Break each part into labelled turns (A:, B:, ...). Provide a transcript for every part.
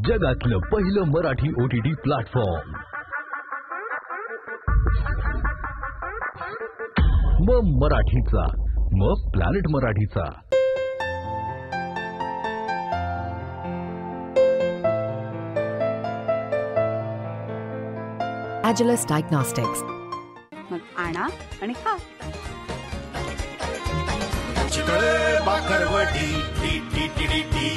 A: जगातलं पहिलं Marathi OTT platform मग मराठीचा, मग प्लॅनेट मराठीचा.
B: Agilus Diagnostics.
C: मग आणा आणि खा.
D: Chitale bakarwadi T T T T T.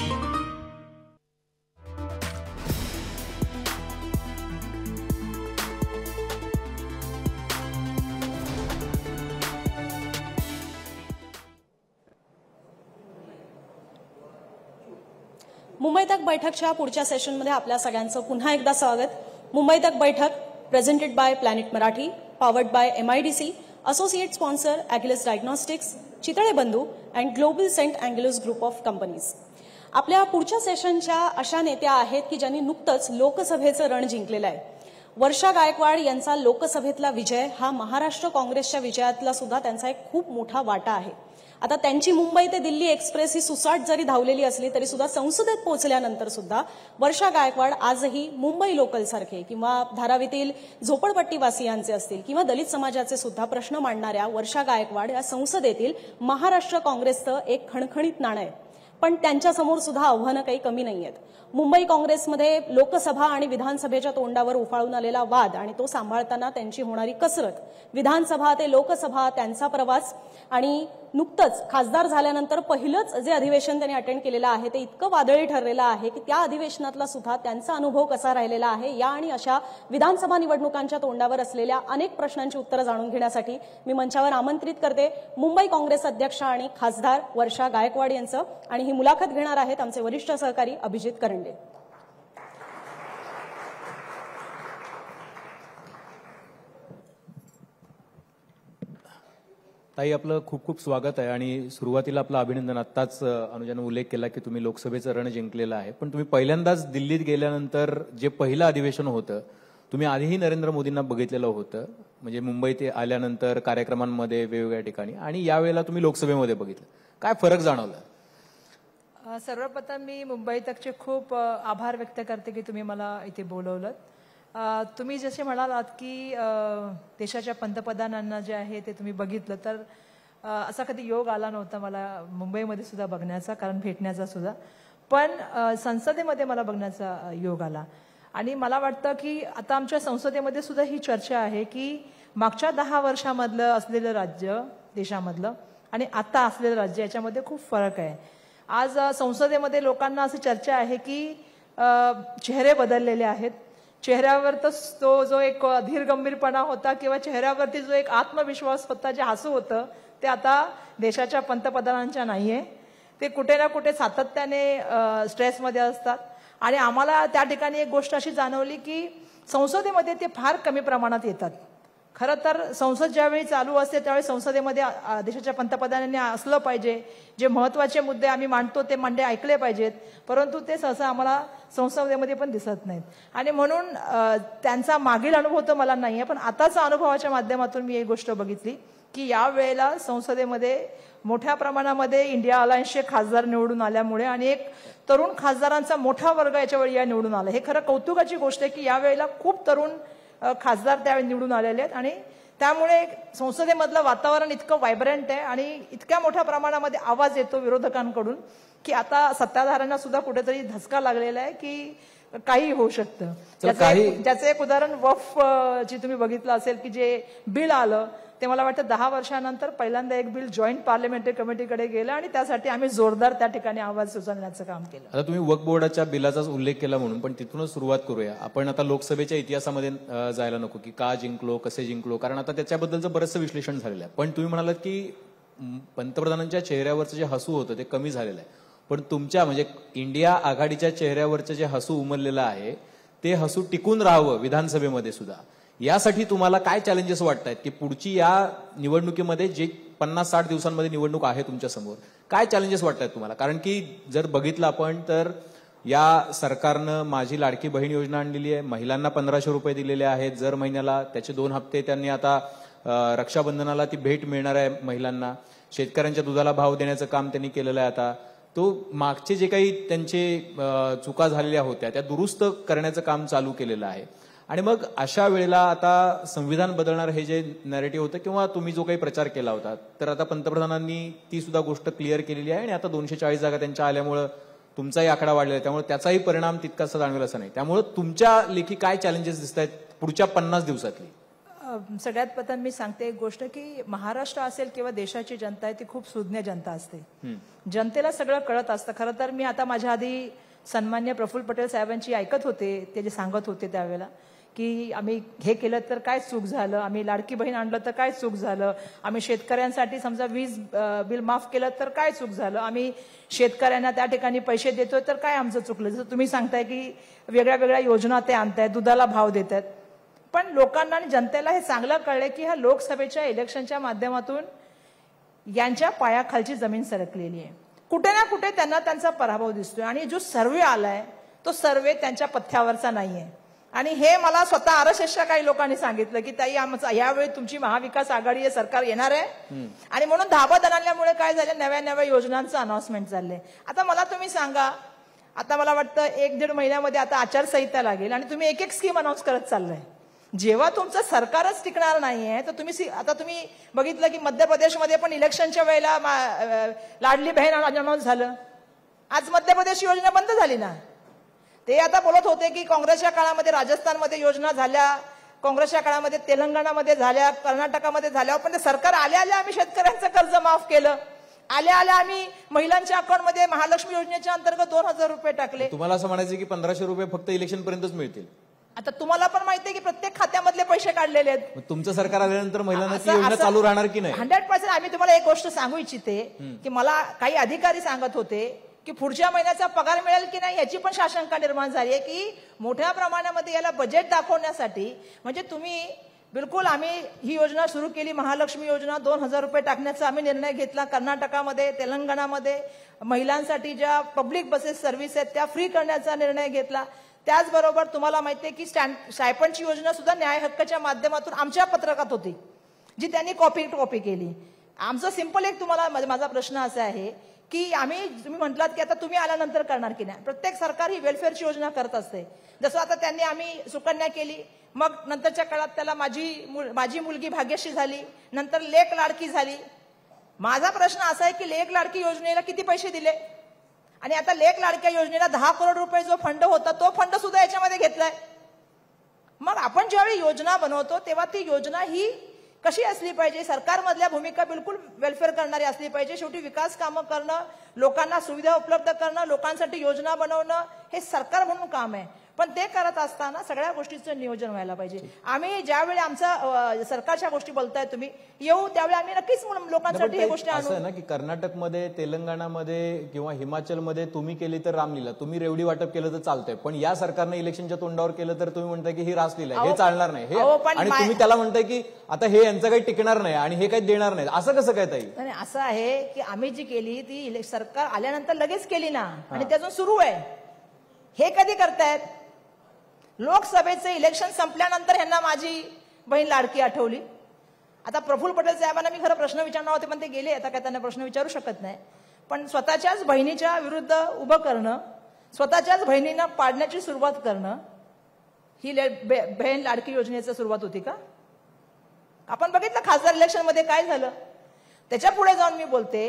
E: Mumbai तक बैठकच्या पुढच्या सेशनमध्ये आपल्या सगळ्यांचं पुन्हा एकदा स्वागत. Mumbai Tak Baithak presented by Planet Marathi, powered by MIDC, associate sponsor Agilus diagnostics, Chitale Bandhu and global Saint Angelus group of companies. आपल्या पुढच्या सेशनच्या अशा नेत्या आहेत की ज्यांनी नुकतंच लोकसभेचं रण जिंकलेलं आहे. वर्षा गायकवाड यांचा लोकसभेतला विजय हा महाराष्ट्र काँग्रेसच्या विजयातला सुद्धा त्यांचा एक खूप मोठा वाटा आहे. आता त्यांची मुंबई ते दिल्ली एक्सप्रेस ही सुसाट जरी धावलेली असली तरी सुद्धा संसदेत पोहोचल्यानंतर सुद्धा वर्षा गायकवाड आजही मुंबई लोकलसारखे किंवा धारावीतील झोपडपट्टीवासियांचे असतील किंवा दलित समाजाचे सुद्धा प्रश्न मांडणाऱ्या वर्षा गायकवाड या संसदेतील महाराष्ट्र काँग्रेसचं एक खणखणीत नाणं आहे. पण त्यांच्यासमोर सुद्धा आव्हानं काही कमी नाही आहेत. मुंबई काँग्रेसमध्ये लोकसभा आणि विधानसभेच्या तोंडावर उफाळून आलेला वाद आणि तो सांभाळताना त्यांची होणारी कसरत, विधानसभा ते लोकसभा त्यांचा प्रवास आणि नुकतंच खासदार झाल्यानंतर पहिलंच जे अधिवेशन त्यांनी अटेंड केलेलं आहे ते इतकं वादळी ठरलेलं आहे की त्या अधिवेशनातला सुद्धा त्यांचा अनुभव कसा राहिलेला आहे या आणि अशा विधानसभा निवडणुकांच्या तोंडावर असलेल्या अनेक प्रश्नांची उत्तरं जाणून घेण्यासाठी मी मंचावर आमंत्रित करते मुंबई काँग्रेस अध्यक्ष आणि खासदार वर्षा गायकवाड यांचं. आणि ही मुलाखत घेणार आहेत आमचे वरिष्ठ सहकारी अभिजित करंडे.
F: ताई, आपलं खूप खूप स्वागत आहे. आणि सुरुवातीला आपलं अभिनंदन. आत्ताच अनुजाने उल्लेख केला की तुम्ही लोकसभेचं रण जिंकलेलं आहे, पण तुम्ही पहिल्यांदाच दिल्लीत गेल्यानंतर जे पहिलं अधिवेशन होतं तुम्ही आधीही नरेंद्र मोदींना बघितलेलं होतं, म्हणजे मुंबईत आल्यानंतर कार्यक्रमांमध्ये वेगवेगळ्या ठिकाणी, आणि यावेळेला तुम्ही लोकसभेमध्ये बघितलं. काय फरक जाणवला?
G: सर्वप्रथम मी मुंबई तकचे खूप आभार व्यक्त करते की तुम्ही मला इथे बोलवलं. तुम्ही जसे म्हणालात की देशाच्या पंतप्रधानांना जे आहे ते तुम्ही बघितलं, तर असा कधी योग आला नव्हता मला मुंबईमध्ये सुद्धा बघण्याचा, कारण भेटण्याचा सुद्धा, पण संसदेमध्ये मला बघण्याचा योग आला. आणि मला वाटतं की आता आमच्या संसदेमध्ये सुद्धा ही चर्चा आहे की मागच्या 10 वर्षामधलं असलेलं राज्य देशामधलं आणि आता असलेलं राज्य याच्यामध्ये खूप फरक आहे. आज संसदेमध्ये लोकांना अशी चर्चा आहे की चेहरे बदललेले आहेत. चेहऱ्यावर तो जो एक धीरगंभीरपणा होता किंवा चेहऱ्यावरती जो एक आत्मविश्वास होता, जे हसू होतं, ते आता देशाच्या पंतप्रधानांच्या नाहीये. ते कुठे ना कुठे सातत्याने स्ट्रेसमध्ये असतात. आणि आम्हाला त्या ठिकाणी एक गोष्ट अशी जाणवली की संसदेमध्ये ते फार कमी प्रमाणात येतात. खरं तर संसद ज्यावेळी चालू असते त्यावेळी संसदेमध्ये देशाच्या पंतप्रधानांनी असलं पाहिजे. जे महत्त्वाचे मुद्दे आम्ही मांडतो ते मांडे ऐकले पाहिजेत, परंतु ते सहसा आम्हाला संसदेमध्ये पण दिसत नाहीत. आणि म्हणून त्यांचा मागील अनुभव तर मला नाही आहे, पण आताचा अनुभवाच्या माध्यमातून मी एक गोष्ट बघितली की यावेळेला संसदेमध्ये मोठ्या प्रमाणामध्ये इंडिया अलायन्सचे खासदार निवडून आल्यामुळे आणि एक तरुण खासदारांचा मोठा वर्ग याच्यावेळी या निवडून आला. हे खरं कौतुकाची गोष्ट आहे की यावेळेला खूप तरुण खासदार त्यावेळी निवडून आलेले आहेत. आणि त्यामुळे संसदेमधलं वातावरण इतकं व्हायब्रंट आहे आणि इतक्या मोठ्या प्रमाणामध्ये आवाज येतो विरोधकांकडून की आता सत्ताधाऱ्यांना सुद्धा कुठेतरी धसका लागलेला आहे की काही होऊ शकतं. ज्याचं एक उदाहरण वक्फ जी तुम्ही बघितलं असेल की जे बिल आलं ते मला वाटतं 10 वर्षानंतर पहिल्यांदा एक बिल जॉईंट पार्लमेंटरी कमिटीकडे गेलं आणि त्यासाठी आम्ही जोरदार त्या ठिकाणी आवाज उचलण्याचं काम केलं.
F: आता तुम्ही वक्फ बोर्डाच्या बिलाचाच उल्लेख केला म्हणून, पण तिथूनच सुरुवात करूया. आपण आता लोकसभेच्या इतिहासामध्ये जायला नको की का जिंकलो, कसे जिंकलो, कारण आता त्याच्याबद्दलचं बरंचसं विश्लेषण झालेलं आहे. पण तुम्ही म्हणालात की पंतप्रधानांच्या चेहऱ्यावरचं जे हसू होतं ते कमी झालेलं आहे, पण तुमच्या म्हणजे इंडिया आघाडीच्या चेहऱ्यावरचं जे हसू उमललेलं आहे ते हसू टिकून राहावं विधानसभेमध्ये सुद्धा, यासाठी तुम्हाला काय चॅलेंजेस वाटत आहेत की पुढची या निवडणुकीमध्ये जे 50-60 दिवसांमध्ये निवडणूक आहे तुमच्या समोर, काय चॅलेंजेस वाटत आहेत तुम्हाला? कारण की जर बघितलं आपण तर या सरकारनं माझी लाडकी बहीण योजना आणलेली आहे, महिलांना 1500 रुपये दिलेले आहेत दर महिन्याला, त्याचे 2 हप्ते त्यांनी आता रक्षाबंधनाला ती भेट मिळणार आहे महिलांना. शेतकऱ्यांच्या दुधाला भाव देण्याचं काम त्यांनी केलेलं आहे. आता तो मागचे जे काही त्यांचे चुका झालेल्या होत्या त्या दुरुस्त करण्याचं काम चालू केलेलं आहे. आणि मग अशा वेळेला आता संविधान बदलणार हे जे नॅरेटिव्ह होतं किंवा तुम्ही जो काही प्रचार केला होता, तर आता पंतप्रधानांनी ती सुद्धा गोष्ट क्लिअर केलेली आहे आणि आता 240 जागा त्यांच्या आल्यामुळं तुमचाही आकडा वाढलेला आहे, त्यामुळे त्याचाही परिणाम तितकासा जाणवेल असं नाही. त्यामुळे तुमच्या लेखी काय चॅलेंजेस दिसत आहेत पुढच्या 50 दिवसातली?
G: सगळ्यात प्रथम मी सांगते एक गोष्ट की महाराष्ट्र असेल किंवा देशाची जनता आहे ती खूप सुज्ञ जनता असते. जनतेला सगळं कळत असतं. खरं तर मी आता माझ्या आधी सन्मान्य प्रफुल्ल पटेल साहेबांची ऐकत होते, ते जे सांगत होते त्यावेळेला की आम्ही हे केलं तर काय चूक झालं, आम्ही लाडकी बहीण आणलं तर काय चूक झालं, आम्ही शेतकऱ्यांसाठी समजा वीज बिल माफ केलं तर काय चूक झालं, आम्ही शेतकऱ्यांना त्या ठिकाणी पैसे देतोय तर काय आमचं चुकलं. जसं तुम्ही सांगताय की वेगळ्या वेगळ्या योजना ते आणतायत, दुधाला भाव देत आहेत. पण लोकांना आणि जनतेला हे चांगलं कळलंय की ह्या लोकसभेच्या इलेक्शनच्या माध्यमातून यांच्या पायाखालची जमीन सरकलेली आहे. कुठे ना कुठे त्यांना त्यांचा पराभव दिसतोय आणि जो सर्व्हे आलाय तो सर्व्हे त्यांच्या पथ्यावरचा नाहीये. आणि हे मला स्वतः आरएसएसच्या काही लोकांनी सांगितलं की ताई आमचं यावेळी तुमची महाविकास आघाडी हे सरकार येणार आहे आणि म्हणून धाबा दणाल्यामुळे काय झालं, नव्या नव्या योजनांचं अनाउन्समेंट चाललंय. आता मला तुम्ही सांगा, आता मला वाटतं 1-1.5 महिन्यामध्ये आता आचारसंहिता लागेल आणि तुम्ही एक एक स्कीम अनाऊन्स करत चाललाय. जेव्हा तुमचं सरकारच टिकणार नाहीये तर आता तुम्ही बघितलं की मध्य प्रदेशमध्ये पण इलेक्शनच्या वेळेला लाडली बहीण अनाऊन्स झालं. आज मध्य प्रदेश योजना बंद झाली ना. ते आता बोलत होते की काँग्रेसच्या काळामध्ये राजस्थानमध्ये योजना झाल्या, काँग्रेसच्या काळामध्ये तेलंगणामध्ये झाल्या, कर्नाटकामध्ये झाल्या, पण ते सरकार आल्या आल्या आम्ही शेतकऱ्यांचं कर्ज माफ केलं, आल्या आल्या आम्ही महिलांच्या अकाउंटमध्ये महालक्ष्मी योजनेच्या अंतर्गत 2000 रुपये टाकले.
F: तुम्हाला असं म्हणायचं की 1500 रुपये फक्त इलेक्शन पर्यंतच मिळतील?
G: आता तुम्हाला पण माहिती आहे की प्रत्येक खात्यामधले पैसे काढलेले आहेत.
F: तुमचं सरकार आल्यानंतर महिलांना ती योजना चालू राहणार की नाही?
G: 100%. आम्ही तुम्हाला एक गोष्ट सांगू इच्छिते की मला काही अधिकारी सांगत होते की पुढच्या महिन्याचा पगार मिळेल की नाही याची पण साशंका निर्माण झाली आहे की मोठ्या प्रमाणामध्ये याला बजेट दाखवण्यासाठी म्हणजे तुम्ही बिलकुल आम्ही ही योजना सुरू केली, महालक्ष्मी योजना 2000 रुपये टाकण्याचा आम्ही निर्णय घेतला. कर्नाटकामध्ये, तेलंगणामध्ये महिलांसाठी ज्या पब्लिक बसेस सर्व्हिस आहेत त्या फ्री करण्याचा निर्णय घेतला. त्याचबरोबर तुम्हाला माहिती आहे की स्टायपंडची योजना सुद्धा न्याय हक्काच्या माध्यमातून आमच्या पत्रकात होती जी त्यांनी कॉपी केली. आमचं सिंपल एक तुम्हाला माझा प्रश्न असा आहे की तुम्ही म्हटलात की आता तुम्ही आल्यानंतर करणार की नाही. प्रत्येक सरकार ही वेलफेअरची योजना करत असते. जसं आता त्यांनी आम्ही सुकन्या केली, मग नंतरच्या काळात त्याला माझी मुलगी भाग्यश्री झाली, नंतर लेक लाडकी झाली. माझा प्रश्न असा आहे की लेक लाडकी योजनेला किती पैसे दिले आणि आता लेक लाडक्या योजनेला 10 करोड रुपये जो फंड होता तो फंड सुद्धा याच्यामध्ये घेतलाय. मग आपण ज्यावेळी योजना बनवतो तेव्हा ती योजना ही कशी असली पाहिजे, सरकारमधल्या भूमिका बिलकुल वेलफेअर करणारी असली पाहिजे. शेवटी विकास कामं करणं, लोकांना सुविधा उपलब्ध करणं, लोकांसाठी योजना बनवणं हे सरकार म्हणून काम आहे. पण ते करत असताना सगळ्या गोष्टीचं नियोजन व्हायला पाहिजे. आम्ही ज्यावेळी आमचा सरकारच्या गोष्टी बोलताय तुम्ही येऊ त्यावेळी आम्ही नक्कीच लोकांसाठी ही गोष्टी
F: असं आहे ना की कर्नाटकमध्ये, तेलंगणामध्ये किंवा हिमाचलमध्ये तुम्ही केली तर रामलीला, तुम्ही रेवडी वाटप केलं तर चालतंय, पण या सरकारने इलेक्शनच्या तोंडावर केलं तर तुम्ही म्हणताय की ही रासलीला, हे चालणार नाही हे, आणि तुम्ही त्याला म्हणताय की आता हे यांचं काही टिकणार नाही आणि हे काही देणार नाही. असं कसं काय ताई?
G: नाही, असं आहे की आम्ही जी केली ती सरकार आल्यानंतर लगेच केली ना आणि त्यातून सुरू आहे. हे कधी करतायत? लोकसभेचं इलेक्शन संपल्यानंतर ह्यांना माझी बहीण लाडकी आठवली. आता प्रफुल्ल पटेल साहेबांना मी खरं प्रश्न विचारणार होते पण ते गेले, आता काय त्यांना प्रश्न विचारू शकत नाही. पण स्वतःच्याच बहिणीच्या विरुद्ध उभं करणं, स्वतःच्याच बहिणींना पाडण्याची सुरुवात करणं ही बहीण लाडकी योजनेची सुरुवात होती का? आपण बघितलं खासदार इलेक्शनमध्ये काय झालं. त्याच्या पुढे जाऊन मी बोलते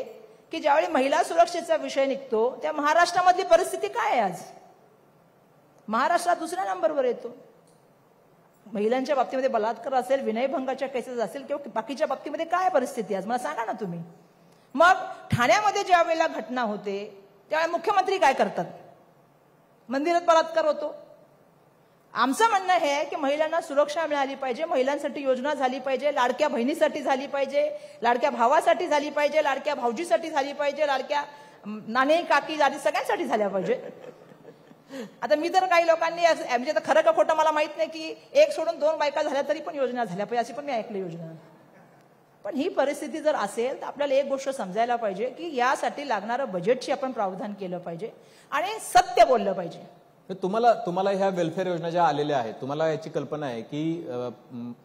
G: की ज्यावेळी महिला सुरक्षेचा विषय निघतो त्या महाराष्ट्रामधली परिस्थिती काय आहे आज? महाराष्ट्रात दुसऱ्या नंबरवर येतो. महिलांच्या बाबतीमध्ये बलात्कार असेल, विनयभंगाच्या केसेस असेल किंवा बाकीच्या बाबतीमध्ये काय परिस्थिती आज मला सांगा ना तुम्ही. मग ठाण्यामध्ये ज्या वेळेला घटना होते त्यावेळेला मुख्यमंत्री काय करतात? मंदिरात बलात्कार होतो. आमचं म्हणणं हे आहे की महिलांना सुरक्षा मिळाली पाहिजे, महिलांसाठी योजना झाली पाहिजे, लाडक्या बहिणीसाठी झाली पाहिजे, लाडक्या भावासाठी झाली पाहिजे, लाडक्या भाऊजीसाठी झाली पाहिजे, लाडक्या नानी काकी सगळ्यांसाठी झाल्या पाहिजे. आता मी तर काही लोकांनी म्हणजे खरं का खोटं मला माहित नाही की 1 सोडून 2 बायका झाल्या तरी पण योजना झाल्या पाहिजे अशी पण मी ऐकली योजना. पण ही परिस्थिती जर असेल तर आपल्याला एक गोष्ट समजायला पाहिजे की यासाठी लागणारं बजेटची आपण प्रावधान केलं पाहिजे आणि सत्य बोललं पाहिजे.
F: तुम्हाला ह्या वेलफेअर योजना ज्या आलेल्या आहेत तुम्हाला याची कल्पना आहे की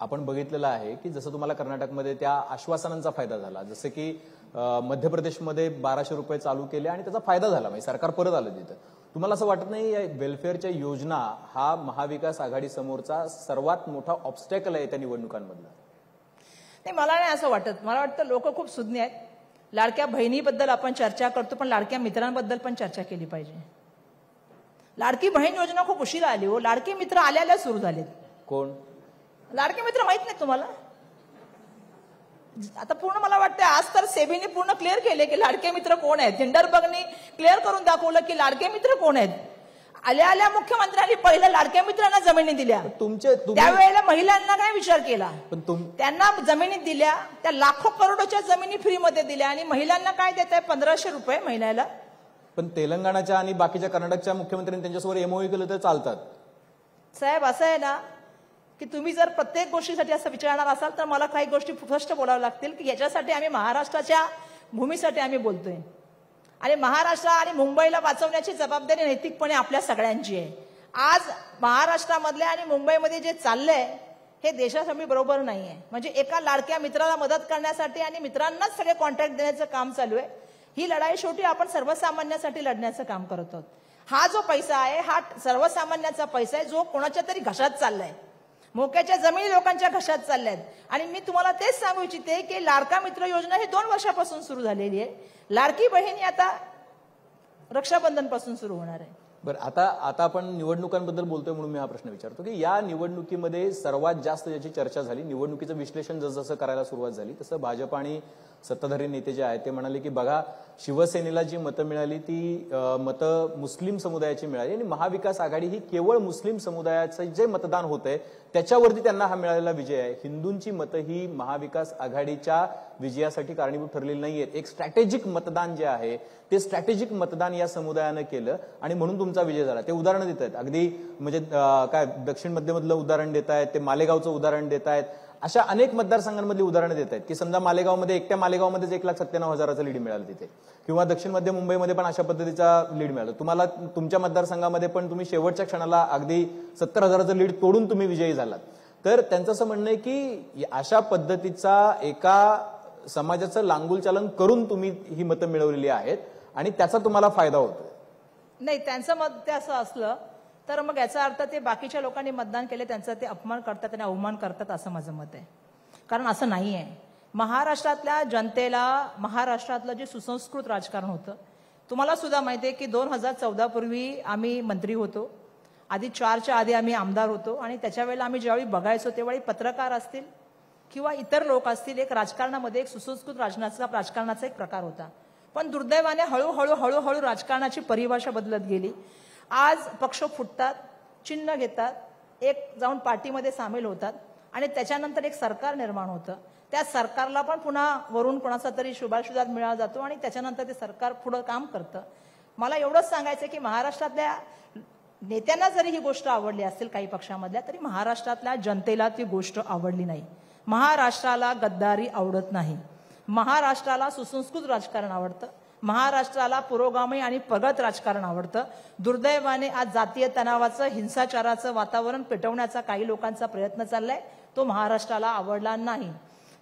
F: आपण बघितलेलं आहे की जसं तुम्हाला कर्नाटकमध्ये त्या आश्वासनांचा फायदा झाला, जसं की मध्य प्रदेशमध्ये 1200 रुपये चालू केले आणि त्याचा फायदा झाला, म्हणजे सरकार परत आलं तिथं. तुम्हाला असं वाटत नाही या वेलफेअरच्या योजना हा महाविकास आघाडी समोरचा सर्वात मोठा ऑब्स्टॅकल आहे त्या निवडणुकांमधला?
G: नाही, मला नाही असं वाटत. मला वाटतं लोक खूप सुज्ञ आहेत. लाडक्या बहिणीबद्दल आपण चर्चा करतो, पण लाडक्या मित्रांबद्दल पण चर्चा केली पाहिजे. लाडकी बहीण योजना खूप उशिरा आली हो. लाडके मित्र आल्याला सुरू झालेत.
F: कोण
G: लाडके मित्र माहित नाही तुम्हाला? आता पूर्ण मला वाटतं आज तर सेबीने पूर्ण क्लिअर केले की लाडके मित्र कोण आहेत. हिंडरबर्गने क्लिअर करून दाखवलं की लाडके मित्र कोण आहेत. आल्या मुख्यमंत्र्यांनी पहिल्या लाडक्या मित्रांना जमिनी दिल्या. त्यावेळेला महिलांना काय विचार केला? त्यांना जमिनी दिल्या, त्या लाखो करोडोच्या जमिनी फ्रीमध्ये दिल्या आणि महिलांना काय देत आहे? 1500 रुपये महिन्याला.
F: पण तेलंगणाच्या आणि बाकीच्या कर्नाटकच्या मुख्यमंत्र्यांनी त्यांच्यासोबत एमओयू केलं तर चालतात.
G: साहेब असं आहे ना की तुम्ही जर प्रत्येक गोष्टीसाठी असं विचारणार असाल तर मला काही गोष्टी स्पष्ट बोलाव्या लागतील की याच्यासाठी आम्ही महाराष्ट्राच्या भूमीसाठी आम्ही बोलतोय आणि महाराष्ट्र आणि मुंबईला वाचवण्याची जबाबदारी नैतिकपणे आपल्या सगळ्यांची आहे. आज महाराष्ट्रामधल्या आणि मुंबईमध्ये जे चाललंय हे देशासाठी बरोबर नाहीये. म्हणजे एका लाडक्या मित्राला मदत करण्यासाठी आणि मित्रांनाच सगळे कॉन्ट्रॅक्ट देण्याचं काम चालू आहे. ही लढाई शेवटी आपण सर्वसामान्यांसाठी लढण्याचं काम करत आहोत. हा जो पैसा आहे हा सर्वसामान्यांचा पैसा आहे जो कोणाच्या तरी घशात चाललाय. मोक्याच्या जमिनी लोकांच्या घशात चालल्यात. आणि मी तुम्हाला तेच सांगू इच्छिते की लाडका मित्र योजना ही 2 वर्षापासून सुरू झालेली आहे. लाडकी बहिणी आता रक्षाबंधन पासून सुरू होणार आहे.
F: बरं, आता आपण निवडणुकांबद्दल बोलतोय म्हणून मी हा प्रश्न विचारतो की या निवडणुकीमध्ये सर्वात जास्त ज्याची चर्चा झाली, निवडणुकीचं विश्लेषण जसं करायला सुरुवात झाली तसं भाजप आणि सत्ताधारी नेते जे आहेत ते म्हणाले की बघा, शिवसेनेला जी मतं मिळाली ती मतं मुस्लिम समुदायाची मिळाली आणि महाविकास आघाडी ही केवळ मुस्लिम समुदायाचं जे मतदान होतंय त्याच्यावरती त्यांना हा मिळालेला विजय आहे. हिंदूंची मतं ही महाविकास आघाडीच्या विजयासाठी कारणीभूत ठरलेली नाहीयेत. एक स्ट्रॅटेजिक मतदान जे आहे ते स्ट्रॅटेजिक मतदान या समुदायानं केलं आणि म्हणून तुमचा विजय झाला. ते उदाहरण देत आहेत, अगदी म्हणजे काय दक्षिण मध्यमधलं उदाहरण देत आहेत, ते मालेगावचं उदाहरण देत आहेत, अशा अनेक मतदारसंघांमधली उदाहरणं देत आहेत की समजा मालेगावमध्ये एकट्या मालेगावमध्येच 1,97,000 लीड मिळालं तिथे, किंवा दक्षिण मध्य मुंबईमध्ये पण अशा पद्धतीचा लीड मिळाला. तुम्हाला तुमच्या मतदारसंघामध्ये पण तुम्ही शेवटच्या क्षणाला अगदी 70,000 लीड तोडून तुम्ही विजयी झालात. तर त्यांचं असं म्हणणं आहे की अशा पद्धतीचा एका समाजाचं लांगुलचालन करून तुम्ही ही मतं मिळवलेली आहेत आणि त्याचा तुम्हाला फायदा होतो.
G: नाही, त्यांचं मत ते असं असलं तर मग याचा अर्थ ते बाकीच्या लोकांनी मतदान केले त्यांचा ते अपमान करतात आणि अवमान करतात असं माझं मत आहे. कारण असं नाही आहे. महाराष्ट्रातल्या जनतेला महाराष्ट्रातलं जे सुसंस्कृत राजकारण होतं, तुम्हाला सुद्धा माहिती आहे की 2014 पूर्वी आम्ही मंत्री होतो, आधी 4च्या आधी आम्ही आमदार होतो आणि त्याच्या वेळेला आम्ही ज्यावेळी बघायचो त्यावेळी पत्रकार असतील किंवा इतर लोक असतील, एक राजकारणामध्ये एक सुसंस्कृत राजकारणाचा एक प्रकार होता. पण दुर्दैवाने हळूहळू राजकारणाची परिभाषा बदलत गेली. आज पक्ष फुटतात, चिन्ह घेतात, एक जाऊन पार्टीमध्ये सामील होतात आणि त्याच्यानंतर एक सरकार निर्माण होतं. त्या सरकारला पण पुन्हा वरून कोणाचा तरी शुभाशुभात मिळाला जातो आणि त्याच्यानंतर ते सरकार पुढे काम करतं. मला एवढंच सांगायचं की महाराष्ट्रातल्या नेत्यांना जरी ही गोष्ट आवडली असेल काही पक्षामधल्या, तरी महाराष्ट्रातल्या जनतेला ती गोष्ट आवडली नाही. महाराष्ट्राला गद्दारी आवडत नाही. महाराष्ट्राला सुसंस्कृत राजकारण आवडतं. महाराष्ट्राला पुरोगामी आणि प्रगत राजकारण आवडतं. दुर्दैवाने आज जातीय तणावाचं, हिंसाचाराचं वातावरण पेटवण्याचा काही लोकांचा प्रयत्न चाललाय, तो महाराष्ट्राला आवडला नाही.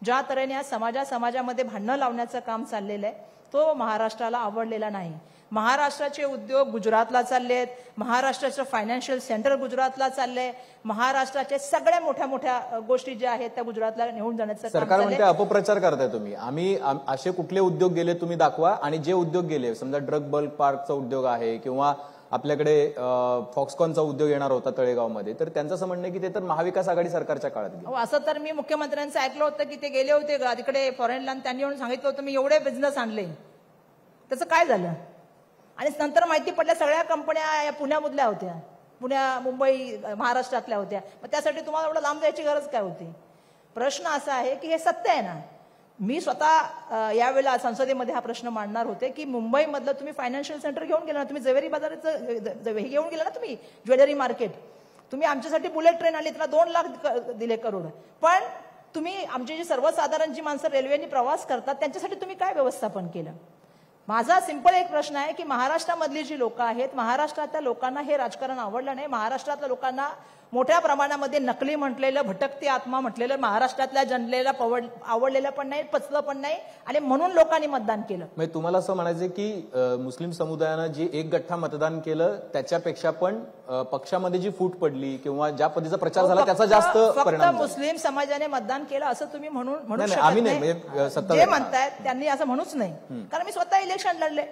G: ज्या तऱ्हेने समाजामध्ये भांडणं लावण्याचं काम चाललेलं आहे तो महाराष्ट्राला आवडलेला नाही. महाराष्ट्राचे उद्योग गुजरातला चाललेत, महाराष्ट्राचं फायनान्शियल सेंटर गुजरातला चाललंय, महाराष्ट्राच्या सगळ्या मोठ्या गोष्टी ज्या आहेत त्या गुजरातला नेऊन जाण्याचं काम
F: सरकार म्हणते अपप्रचार करताय तुम्ही. आम्ही असे कुठले उद्योग गेले तुम्ही दाखवा, आणि जे उद्योग गेले समजा ड्रग बल्क पार्कचा उद्योग आहे किंवा आपल्याकडे फॉक्सकॉनचा उद्योग येणार होता तळेगावमध्ये, तर त्यांचं असं म्हणणं की ते तर महाविकास आघाडी सरकारच्या काळात गेले.
G: असं तर मी मुख्यमंत्र्यांचं ऐकलं होतं की ते गेले होते तिकडे फॉरेनला, त्यांनी येऊन सांगितलं होतं मी एवढे बिझनेस आणले. त्याचं काय झालं? आणि नंतर माहिती पडल्या सगळ्या कंपन्या या पुण्यामधल्या होत्या, मुंबई महाराष्ट्रातल्या होत्या. मग त्यासाठी तुम्हाला एवढं लांब जायची गरज काय होती? प्रश्न असा आहे की हे सत्य आहे ना. मी स्वतः यावेळेला संसदेमध्ये हा प्रश्न मांडणार होते की मुंबईमधलं तुम्ही फायनान्शियल सेंटर घेऊन गेला ना, तुम्ही जवेरी बाजाराचं हे घेऊन गेला ना, तुम्ही ज्वेलरी मार्केट, तुम्ही आमच्यासाठी बुलेट ट्रेन आली, त्याला 2 लाख दिले करोड. पण तुम्ही आमची जी सर्वसाधारण जी माणसं रेल्वेने प्रवास करतात त्यांच्यासाठी तुम्ही काय व्यवस्थापन केलं? माझा सिंपल एक प्रश्न आहे की महाराष्ट्रामधली जी लोक आहेत, महाराष्ट्रातल्या लोकांना हे राजकारण आवडलं नाही. महाराष्ट्रातल्या लोकांना मोठ्या प्रमाणामध्ये नकली म्हटलेलं, भटकती आत्मा म्हटलेलं महाराष्ट्रातल्या जनतेला आवडलेलं पण नाही, पचलं पण नाही आणि म्हणून लोकांनी मतदान केलं.
F: म्हणजे तुम्हाला असं म्हणायचं की मुस्लिम समुदायानं जे एक गठ्ठा मतदान केलं त्याच्यापेक्षा पण पक्षामध्ये जी फूट पडली किंवा ज्या पद्धतीचा प्रचार झाला त्याचा जास्त परिणाम
G: फक्त मुस्लिम समाजाने मतदान केलं असं तुम्ही म्हणू
F: नाही,
G: शकत
F: आम्ही
G: नाही.
F: नाही,
G: जे म्हणतायत त्यांनी असं म्हणूच नाही, कारण मी स्वतः इलेक्शन लढले.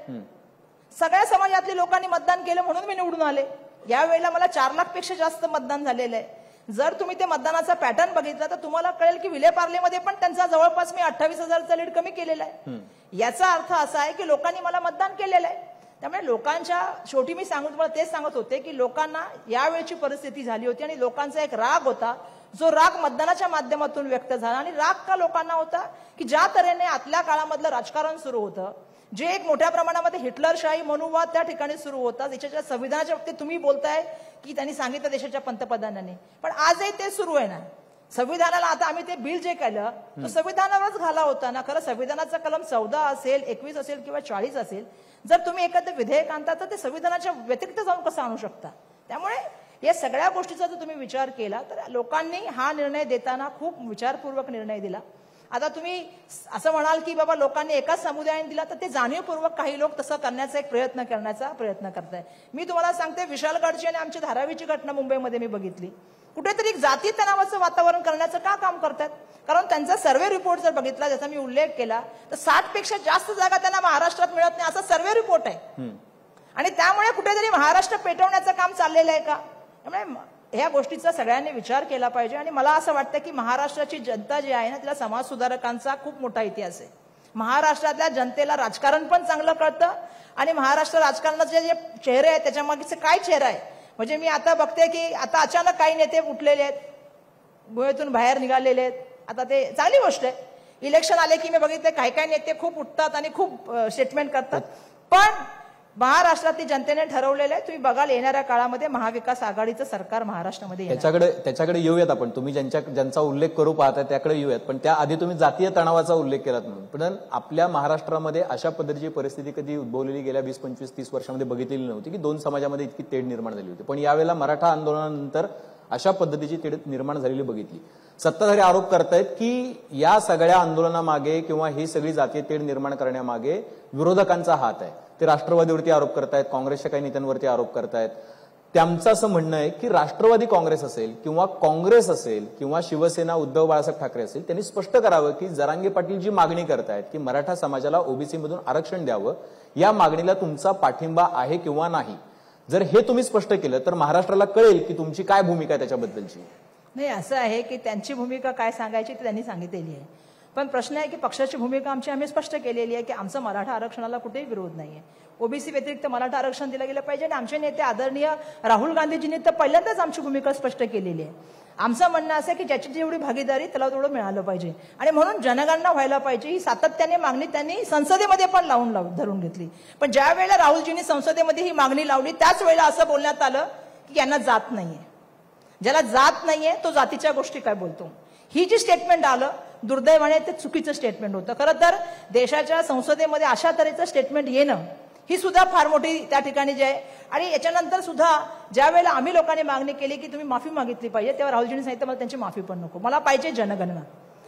G: सगळ्या समाजातल्या लोकांनी मतदान केलं म्हणून मी निवडून आले. यावेळेला मला 4 लाखपेक्षा जास्त मतदान झालेलं आहे. जर तुम्ही ते मतदानाचा पॅटर्न बघितला तर तुम्हाला कळेल की विलेपार्लेमध्ये पण त्यांचा जवळपास मी 28,000चा लीड कमी केलेला आहे. याचा अर्थ असा आहे की लोकांनी मला मतदान केलेलं आहे. त्यामुळे लोकांच्या शेवटी मी तुम्हाला तेच सांगत होते की लोकांना यावेळची परिस्थिती झाली होती आणि लोकांचा एक राग होता, जो राग मतदानाच्या माध्यमातून व्यक्त झाला. आणि राग का लोकांना होता की ज्या तऱ्हेने आतल्या काळामधलं राजकारण सुरू होतं, जे एक मोठ्या प्रमाणामध्ये हिटलरशाही मनोवाद त्या ठिकाणी सुरू होता. देशाच्या संविधानाच्या बाबतीत तुम्ही बोलताय की त्यांनी सांगितलं देशाच्या पंतप्रधानांनी, पण आजही ते सुरू आहे ना. संविधानाला आता आम्ही ते बिल जे केलं तो संविधानावरच घाला होता ना. खरं संविधानाचा कलम 14 असेल, 21 असेल किंवा 40 असेल, जर तुम्ही एखादं विधेयक आणता तर ते संविधानाच्या व्यतिरिक्त जाऊन कसं आणू शकता. त्यामुळे या सगळ्या गोष्टीचा जर तुम्ही विचार केला तर लोकांनी हा निर्णय देताना खूप विचारपूर्वक निर्णय दिला. आता तुम्ही असं म्हणाल की बाबा लोकांनी एकाच समुदायाने दिला, तर ते जाणीवपूर्वक काही लोक तसं करण्याचा एक प्रयत्न करताय. मी तुम्हाला सांगते, विशालगडची आणि आमची धारावीची घटना मुंबईमध्ये मी बघितली. कुठेतरी एक जाती तणावाचं वातावरण करण्याचं का काम करतात? कारण त्यांचा सर्व्हे रिपोर्ट जर बघितला, ज्याचा मी उल्लेख केला, तर 60पेक्षा जास्त जागा त्यांना महाराष्ट्रात मिळत नाही असा सर्व्हे रिपोर्ट आहे. आणि त्यामुळे कुठेतरी महाराष्ट्र पेटवण्याचं काम चाललेलं आहे का? त्यामुळे ह्या गोष्टीचा सगळ्यांनी विचार केला पाहिजे. आणि मला असं वाटतं की महाराष्ट्राची जनता जी आहे ना, तिला समाज सुधारकांचा खूप मोठा इतिहास आहे. महाराष्ट्रातल्या जनतेला राजकारण पण चांगलं कळतं आणि महाराष्ट्र राजकारणाचे जे चेहरे आहेत त्याच्यामागचे काय चेहरा आहे. म्हणजे मी आता बघते की आता अचानक काही नेते उठलेले आहेत, गुहेतून बाहेर निघालेले आहेत. आता ते चांगली गोष्ट आहे. इलेक्शन आले की मी बघितले काही नेते खूप उठतात आणि खूप स्टेटमेंट करतात. पण महाराष्ट्रातील जनतेने ठरवलेलं आहे, तुम्ही बघाल येणाऱ्या काळामध्ये महाविकास आघाडीचं सरकार महाराष्ट्रामध्ये
F: त्याच्याकडे येऊयात आपण. तुम्ही ज्यांचा उल्लेख करू पाहताय त्याकडे येऊयात, पण त्याआधी तुम्ही जातीय तणावाचा उल्लेख केलात म्हणून. पण आपल्या महाराष्ट्रामध्ये अशा पद्धतीची परिस्थिती कधी उद्भवलेली गेल्या 20, 25, 30 वर्षामध्ये बघितलेली नव्हती की 2 समाजामध्ये इतकी तेढ निर्माण झाली होती. पण यावेळेला मराठा आंदोलनानंतर अशा पद्धतीची तेढ निर्माण झालेली बघितली. सत्ताधारी आरोप करतायत की या सगळ्या आंदोलनामागे किंवा ही सगळी जातीय तेढ निर्माण करण्यामागे विरोधकांचा हात आहे. ते राष्ट्रवादीवरती आरोप करतायत, काँग्रेसच्या काही नेत्यांवरती आरोप करतायत. त्यांचं असं म्हणणं आहे की राष्ट्रवादी काँग्रेस असेल किंवा काँग्रेस असेल किंवा शिवसेना उद्धव बाळासाहेब ठाकरे असेल, त्यांनी स्पष्ट करावं की जरांगे पाटील जी मागणी करतायत की मराठा समाजाला ओबीसी मधून आरक्षण द्यावं, या मागणीला तुमचा पाठिंबा आहे किंवा नाही. जर हे तुम्ही स्पष्ट केलं तर महाराष्ट्राला कळेल की तुमची काय भूमिका आहे त्याच्याबद्दलची.
G: नाही, असं आहे की त्यांची भूमिका काय सांगायची ते त्यांनी सांगितलेली आहे. पण प्रश्न आहे की पक्षाची भूमिका आम्ही स्पष्ट केलेली आहे की आमचं मराठा आरक्षणाला कुठेही विरोध नाहीये. ओबीसी व्यतिरिक्त मराठा आरक्षण दिलं गेलं पाहिजे. आणि आमचे नेते आदरणीय राहुल गांधीजींनी तर पहिल्यांदाच आमची भूमिका स्पष्ट केलेली आहे. आमचं म्हणणं असं की ज्याची जेवढी भागीदारी त्याला तेवढं मिळालं पाहिजे आणि म्हणून जनगणना व्हायला पाहिजे. ही सातत्याने मागणी त्यांनी संसदेमध्ये पण धरून घेतली. पण ज्या वेळेला राहुलजींनी संसदेमध्ये ही मागणी लावली त्याच वेळेला असं बोलण्यात आलं की यांना जात नाहीये. ज्याला जात नाहीये तो जातीच्या गोष्टी काय बोलतो. ही जी स्टेटमेंट आलं, दुर्दैवाने ते चुकीचं स्टेटमेंट होतं. खरं तर देशाच्या संसदेमध्ये अशा तऱ्हेचं स्टेटमेंट येणं ही सुद्धा फार मोठी त्या ठिकाणी जे आहे. आणि याच्यानंतर सुद्धा ज्या वेळेला आम्ही लोकांनी मागणी केली की तुम्ही माफी मागितली पाहिजे, तेव्हा राहुलजींनी सांगितलं मला त्यांची माफी पण नको, मला पाहिजे जनगणना.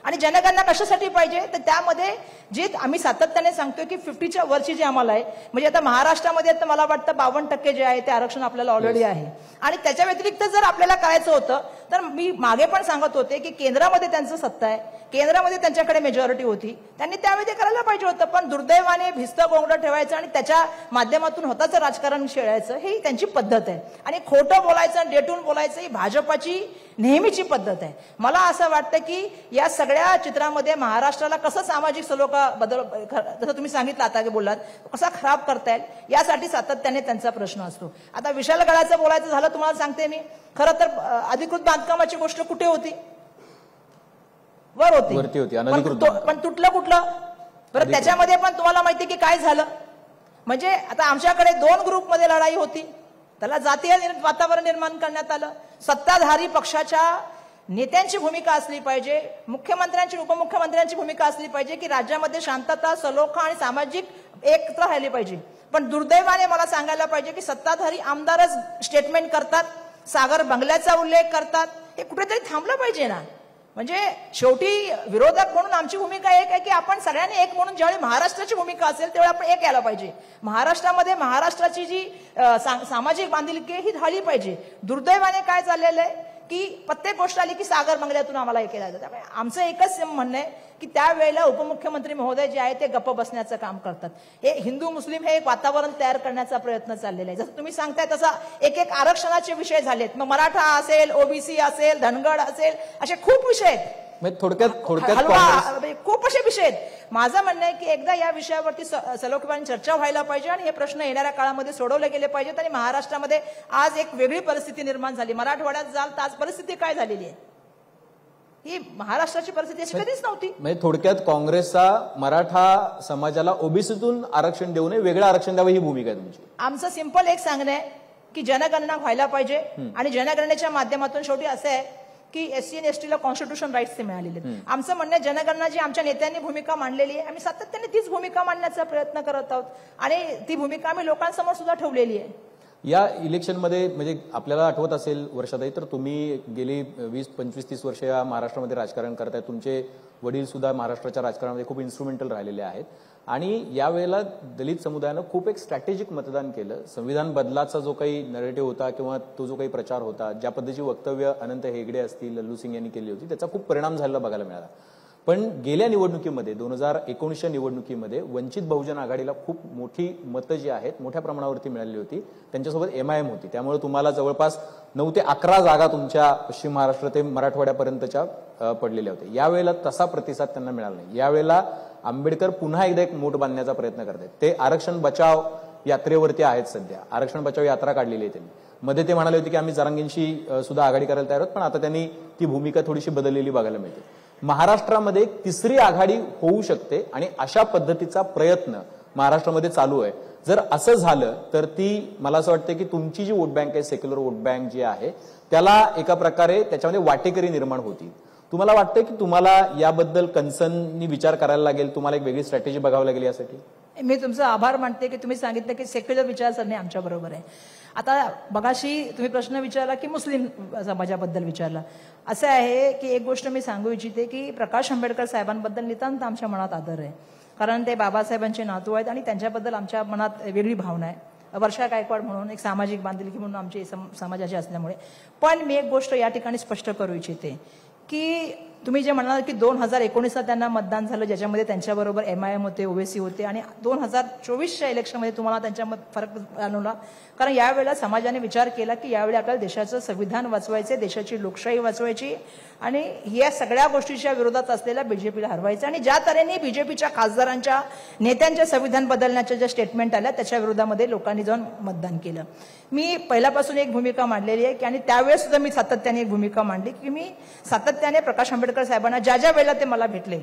G: आणि जनगणना कशासाठी पाहिजे तर त्यामध्ये जे आम्ही सातत्याने सांगतोय की 50च्या वरची जी आम्हाला आहे, म्हणजे आता महाराष्ट्रामध्ये तर मला वाटतं 52% जे आहे ते आरक्षण आपल्याला ऑलरेडी आहे. आणि त्याच्या व्यतिरिक्त जर आपल्याला करायचं होतं तर मी मागे पण सांगत होते की केंद्रामध्ये त्यांचं सत्ता आहे, केंद्रामध्ये त्यांच्याकडे मेजॉरिटी होती, त्यांनी त्यावेळी ते करायला पाहिजे होतं. पण दुर्दैवाने भिस्त गोंगडं ठेवायचं आणि त्याच्या माध्यमातून होताचं राजकारण खेळायचं ही त्यांची पद्धत आहे. आणि खोटं बोलायचं, डेटून बोलायचं ही भाजपाची नेहमीची पद्धत आहे. मला असं वाटतं की या सगळ्या चित्रामध्ये महाराष्ट्राला कसं सामाजिक सलोखा बदल, जसं तुम्ही सांगितलं आता बोललात, कसा खराब करता येईल यासाठी सातत्याने त्यांचा प्रश्न असतो. आता विशालगडाचं बोलायचं झालं, तुम्हाला सांगते मी, खरं तर अधिकृत बांधकामाची गोष्ट कुठे होती? वर होती, पण तुटलं कुठलं बरं? त्याच्यामध्ये पण तुम्हाला माहिती की काय झालं, म्हणजे आता आमच्याकडे 2 ग्रुपमध्ये लढाई होती, त्याला जातीय वातावरण निर्माण करण्यात आलं. सत्ताधारी पक्षाच्या नेत्यांची भूमिका असली पाहिजे, मुख्यमंत्र्यांची उपमुख्यमंत्र्यांची भूमिका असली पाहिजे की राज्यामध्ये शांतता, सलोखा आणि सामाजिक एकता राहिली पाहिजे. पण दुर्दैवाने मला सांगायला पाहिजे की सत्ताधारी आमदारच स्टेटमेंट करतात सागर बंगल्याचा उल्लेख करतात. हे कुठेतरी थांबलं पाहिजे ना. म्हणजे शेवटी विरोधक म्हणून आमची भूमिका एक आहे की आपण सगळ्यांनी एक म्हणून ज्यावेळी महाराष्ट्राची भूमिका असेल त्यावेळी आपण एक यायला पाहिजे. महाराष्ट्रामध्ये महाराष्ट्राची जी सामाजिक बांधिलकी ही झाली पाहिजे. दुर्दैवाने काय चाललेलं आहे की प्रत्येक गोष्ट आली की सागर बंगल्यातून आम्हाला हे केलं जातं. त्यामुळे आमचं एकच म्हणणं आहे की त्यावेळेला उपमुख्यमंत्री महोदय जे आहे ते गप्प बसण्याचं काम करतात. हे हिंदू मुस्लिम हे एक वातावरण तयार करण्याचा प्रयत्न चाललेला आहे. जसं तुम्ही सांगताय तसा एक एक आरक्षणाचे विषय झालेत. मग मराठा असेल, ओबीसी असेल, धनगड असेल, असे खूप विषय आहेत.
F: थोडक्यात
G: खूप असे विषय आहेत. माझं म्हणणं आहे की एकदा या विषयावरती सलोख्याने चर्चा व्हायला पाहिजे आणि हे प्रश्न येणाऱ्या काळामध्ये सोडवले गेले पाहिजेत. आणि महाराष्ट्रामध्ये आज एक वेगळी परिस्थिती निर्माण झाली. मराठवाड्यात जाल तर आज परिस्थिती काय झालेली आहे, ही महाराष्ट्राची परिस्थिती अशी कधीच नव्हती.
F: म्हणजे थोडक्यात काँग्रेसचा मराठा समाजाला ओबीसीतून आरक्षण देऊ नये, वेगळं आरक्षण द्यावं ही भूमिका आहे तुमची.
G: आमचं सिंपल एक सांगणं आहे की जनगणना व्हायला पाहिजे आणि जनगणनेच्या माध्यमातून शेवटी असं आहे की एससी आणि एसटीला कॉन्स्टिट्यूशन राईट्स ते मिळालेले आहेत. आमचं म्हणणं जनगणना जी आमच्या नेत्यांनी भूमिका मांडलेली आहे, आम्ही सातत्याने तीच भूमिका मांडण्याचा प्रयत्न करत आहोत आणि ती भूमिका आम्ही लोकांसमोर सुद्धा ठेवलेली आहे.
F: या इलेक्शनमध्ये म्हणजे आपल्याला आठवत असेल वर्षाताई, तर तुम्ही गेली 20, 25, 30 वर्ष या महाराष्ट्रामध्ये राजकारण करताय. तुमचे वडील सुद्धा महाराष्ट्राच्या राजकारणामध्ये खूप इन्स्ट्रुमेंटल राहिलेले आहेत आणि यावेळेला दलित समुदायानं खूप एक स्ट्रॅटेजिक मतदान केलं. संविधान बदलाचा जो काही नरेटिव्ह होता किंवा तो जो काही प्रचार होता, ज्या पद्धतीची वक्तव्य अनंत हेगडे असतील, लल्लू सिंग यांनी केली होती, त्याचा खूप परिणाम झालेला बघायला मिळाला. पण गेल्या निवडणुकीमध्ये 2019च्या निवडणुकीमध्ये वंचित बहुजन आघाडीला खूप मोठी मतं जी आहेत मोठ्या प्रमाणावरती मिळाली होती. त्यांच्यासोबत MIM होती. त्यामुळे तुम्हाला जवळपास 9 ते 11 जागा तुमच्या पश्चिम महाराष्ट्र ते मराठवाड्यापर्यंतच्या पडलेल्या होत्या. यावेळेला तसा प्रतिसाद त्यांना मिळाला नाही. यावेळेला आंबेडकर पुन्हा एकदा एक मोठ बांधण्याचा प्रयत्न करतात. ते आरक्षण बचाव यात्रेवरती आहेत सध्या. आरक्षण बचाव यात्रा काढलेली आहे त्यांनी. मध्ये ते म्हणाले होते की आम्ही जरांगींशी सुद्धा आघाडी करायला तयार आहोत, पण आता त्यांनी ती भूमिका थोडीशी बदललेली बघायला मिळते. महाराष्ट्रामध्ये तिसरी आघाडी होऊ शकते आणि अशा पद्धतीचा प्रयत्न महाराष्ट्रामध्ये चालू आहे. जर असं झालं तर ती मला असं वाटतं की तुमची जी वोट बँक आहे, सेक्युलर वोट बँक जी आहे, त्याला एका प्रकारे त्याच्यामध्ये वाटेकरी निर्माण होतील. तुम्हाला वाटतं की तुम्हाला याबद्दल कन्सर्ननी विचार करायला लागेल, तुम्हाला एक वेगळी स्ट्रॅटेजी बघावं लागेल यासाठी?
G: मी तुमचा आभार मानते की तुम्ही सांगितलं की सेक्युलर विचारसरणी आमच्या बरोबर आहे. आता बघाशी तुम्ही प्रश्न विचारला की मुस्लिम समाजाबद्दल विचारला. असं आहे की एक गोष्ट मी सांगू इच्छिते की प्रकाश आंबेडकर साहेबांबद्दल नितांत आमच्या मनात आदर आहे, कारण ते बाबासाहेबांचे नातू आहेत आणि त्यांच्याबद्दल आमच्या मनात वेगळी भावना आहे. वर्षा गायकवाड म्हणून एक सामाजिक बांधिलकी म्हणून आमची समाजाची असल्यामुळे. पण मी एक गोष्ट या ठिकाणी स्पष्ट करू इच्छिते की तुम्ही जे म्हणाल की 2019ला त्यांना मतदान झालं, ज्याच्यामध्ये त्यांच्याबरोबर MIM होते, ओबीसी होते, आणि 2024च्या इलेक्शनमध्ये तुम्हाला त्यांच्या फरक जाणवला. कारण यावेळेला समाजाने विचार केला की यावेळी आपल्याला देशाचं संविधान वाचवायचे, देशाची लोकशाही वाचवायची आणि या सगळ्या गोष्टीच्या विरोधात असलेल्या बीजेपीला हरवायचं. आणि ज्या तऱ्हेने बीजेपीच्या खासदारांच्या नेत्यांच्या संविधान बदलण्याच्या ज्या स्टेटमेंट आल्या त्याच्या विरोधामध्ये लोकांनी जाऊन मतदान केलं. मी पहिल्यापासून एक भूमिका मांडलेली आहे की आणि त्यावेळेस सुद्धा मी सातत्याने एक भूमिका मांडली की मी सातत्याने प्रकाश आंबेडकर साहेबांना ज्या वेळेला ते मला भेटले,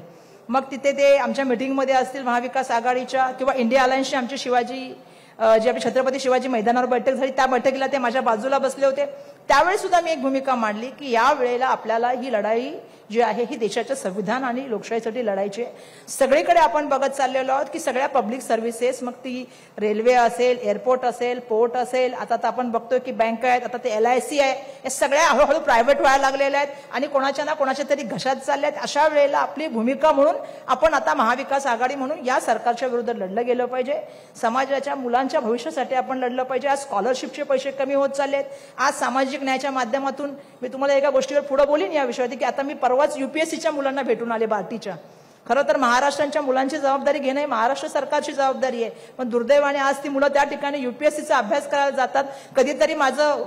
G: मग तिथे ते आमच्या मिटिंगमध्ये असतील, महाविकास आघाडीच्या किंवा इंडिया अलायन्सची आमची शिवाजी जी आपली छत्रपती शिवाजी मैदानावर बैठक झाली, त्या बैठकीला ते माझ्या बाजूला बसले होते. त्यावेळी सुद्धा मी एक भूमिका मांडली की या वेळेला आपल्याला ही लढाई जी आहे ही देशाच्या संविधान आणि लोकशाहीसाठी लढायची आहे. सगळीकडे आपण बघत चाललेलो आहोत की सगळ्या पब्लिक सर्व्हिसेस, मग ती रेल्वे असेल, एअरपोर्ट असेल, पोर्ट असेल, आता आपण बघतोय की बँक आहेत, आता ते LIC आहे, या सगळ्या हळूहळू प्रायव्हेट व्हायला लागलेल्या आहेत आणि कोणाच्या ना कोणाच्या तरी घशात चालल्या आहेत. अशा वेळेला आपली भूमिका म्हणून आपण आता महाविकास आघाडी म्हणून या सरकारच्या विरुद्ध लढलं गेलं पाहिजे. समाजाच्या मुलांच्या भविष्यासाठी आपण लढलं पाहिजे. आज स्कॉलरशिपचे पैसे कमी होत चालले आहेत. आज सामाजिक न्यायाच्या माध्यमातून मी तुम्हाला एका गोष्टीवर पुढे बोलीन या विषयावरती की आता मी परवाच UPSCच्या मुलांना भेटून आले, बार्टीच्या. खरं तर महाराष्ट्राच्या मुलांची जबाबदारी घेणं महाराष्ट्र सरकारची जबाबदारी आहे, पण दुर्दैवाने आज ती मुलं त्या ठिकाणी UPSCचा अभ्यास करायला जातात. कधीतरी माझं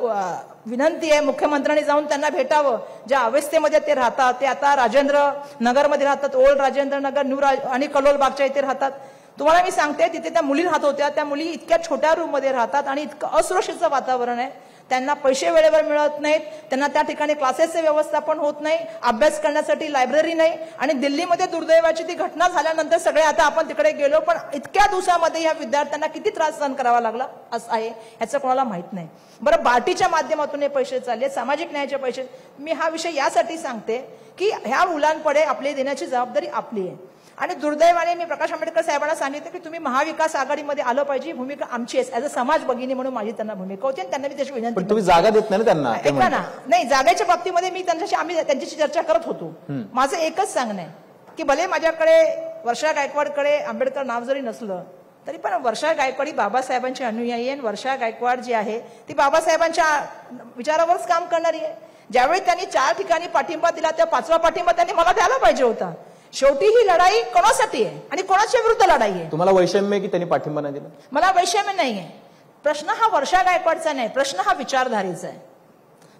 G: विनंती आहे मुख्यमंत्र्यांनी जाऊन त्यांना भेटावं. ज्या अवस्थेमध्ये ते राहतात, ते आता राजेंद्र नगरमध्ये राहतात, ओल्ड राजेंद्र नगर, न्यू आणि कलोल बागच्या इथे राहतात. तुम्हाला मी सांगते तिथे त्या मुली राहत होत्या, त्या मुली इतक्या छोट्या रूममध्ये राहतात आणि इतकं असुरक्षित वातावरण आहे. त्यांना पैसे वेळेवर मिळत नाहीत, त्यांना त्या ठिकाणी क्लासेसचे व्यवस्थापन होत नाही, अभ्यास करण्यासाठी लायब्ररी नाही. आणि दिल्लीमध्ये दुर्दैवाची ती घटना झाल्यानंतर सगळे आता आपण तिकडे गेलो, पण इतक्या दिवसामध्ये या विद्यार्थ्यांना किती त्रास सहन करावा लागला असं आहे याचं कोणाला माहित नाही. बरं, बार्टीच्या माध्यमातून हे पैसे चालले, सामाजिक न्यायाचे पैसे. मी हा विषय यासाठी सांगते की ह्या मुलांकडे आपले देण्याची जबाबदारी आपली आहे. आणि दुर्दैवाने मी प्रकाश आंबेडकर साहेबांना सांगितलं की तुम्ही महाविकास आघाडीमध्ये आलं पाहिजे, ही भूमिका आमची आहे. ॲज अ समाज भगिनी म्हणून माझी त्यांना भूमिका होती आणि त्यांना मी त्याची विनंती.
F: पण तुम्ही जागा देत नाही ना त्यांना.
G: ऐका ना, नाही जागेच्या बाबतीमध्ये मी त्यांच्याशी चर्चा करत होतो. माझं एकच सांगणं आहे की भले माझ्याकडे वर्षा गायकवाडकडे आंबेडकर नाव जरी नसलं तरी पण वर्षा गायकवाड ही बाबासाहेबांची अनुयायी आहे. वर्षा गायकवाड जी आहे ती बाबासाहेबांच्या विचारावरच काम करणारी आहे. ज्यावेळी त्यांनी 4 ठिकाणी पाठिंबा दिला त्या 5वा पाठिंबा त्यांनी मला द्यायला पाहिजे होता. शेवटी ही लढाई कोणासाठी आहे आणि कोणाच्या विरुद्ध लढाई आहे?
F: तुम्हाला वैषम्य की त्यांनी पाठिंबा नाही दिला?
G: मला वैषम्य नाहीये. प्रश्न हा वर्षा गायकवाडचा नाही, प्रश्न हा विचारधारेचा आहे.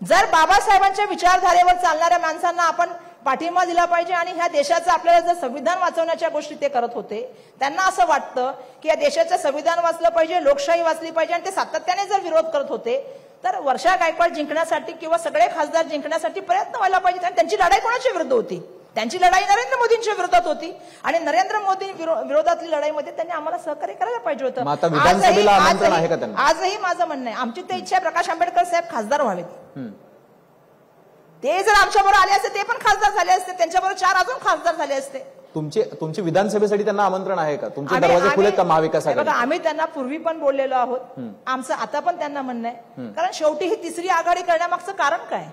G: जर बाबासाहेबांच्या विचारधारेवर चालणाऱ्या माणसांना आपण पाठिंबा दिला पाहिजे आणि ह्या देशाचं आपल्याला जर संविधान वाचवण्याच्या गोष्टी ते करत होते, त्यांना असं वाटतं की या देशाचं संविधान वाचलं पाहिजे, लोकशाही वाचली पाहिजे आणि ते सातत्याने जर विरोध करत होते तर वर्षा गायकवाड जिंकण्यासाठी किंवा सगळे खासदार जिंकण्यासाठी प्रयत्न व्हायला पाहिजे. आणि त्यांची लढाई कोणाच्या विरुद्ध होती? त्यांची लढाई नरेंद्र मोदींच्या विरोधात होती आणि नरेंद्र मोदी विरोधातली लढाईमध्ये त्यांनी आम्हाला सहकार्य करायला पाहिजे होतं. आजही माझं म्हणणं आहे, आमची ते इच्छा प्रकाश आंबेडकर साहेब खासदार व्हावेत. ते जर आमच्याबरोबर आले असते ते पण खासदार झाले असते, त्यांच्याबरोबर 4 अजून खासदार झाले असते.
F: तुमची विधानसभेसाठी त्यांना आमंत्रण आहे का? तुमचे दरवाजे खुले का महाविकास आघाडी?
G: आम्ही त्यांना पूर्वी पण बोललेलो आहोत, आमचं आता पण त्यांना म्हणणं आहे. कारण शेवटी ही तिसरी आघाडी करण्यामागचं कारण काय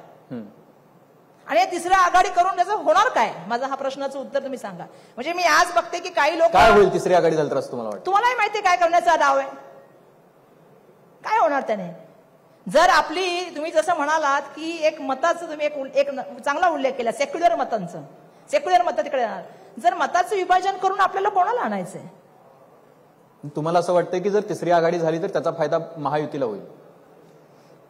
G: आणि तिसरी आघाडी करून त्याचं होणार काय? माझा हा प्रश्नाचं उत्तर तुम्ही सांगा. म्हणजे मी आज बघते की काही लोक
F: काय होईल तिसरी आघाडी झाली तर असं तुम्हाला वाटतं?
G: तुम्हालाही माहिती काय करण्याचा डाव आहे? काय होणार त्याने? जर आपली तुम्ही जसं म्हणालात की एक मताचं तुम्ही एक चांगला उल्लेख केला, सेक्युलर मतांचं, सेक्युलर मत तिकडे येणार. जर मताचं विभाजन करून आपल्याला कोणाला आणायचंय?
F: तुम्हाला असं वाटतं की जर तिसरी आघाडी झाली तर त्याचा फायदा महायुतीला होईल?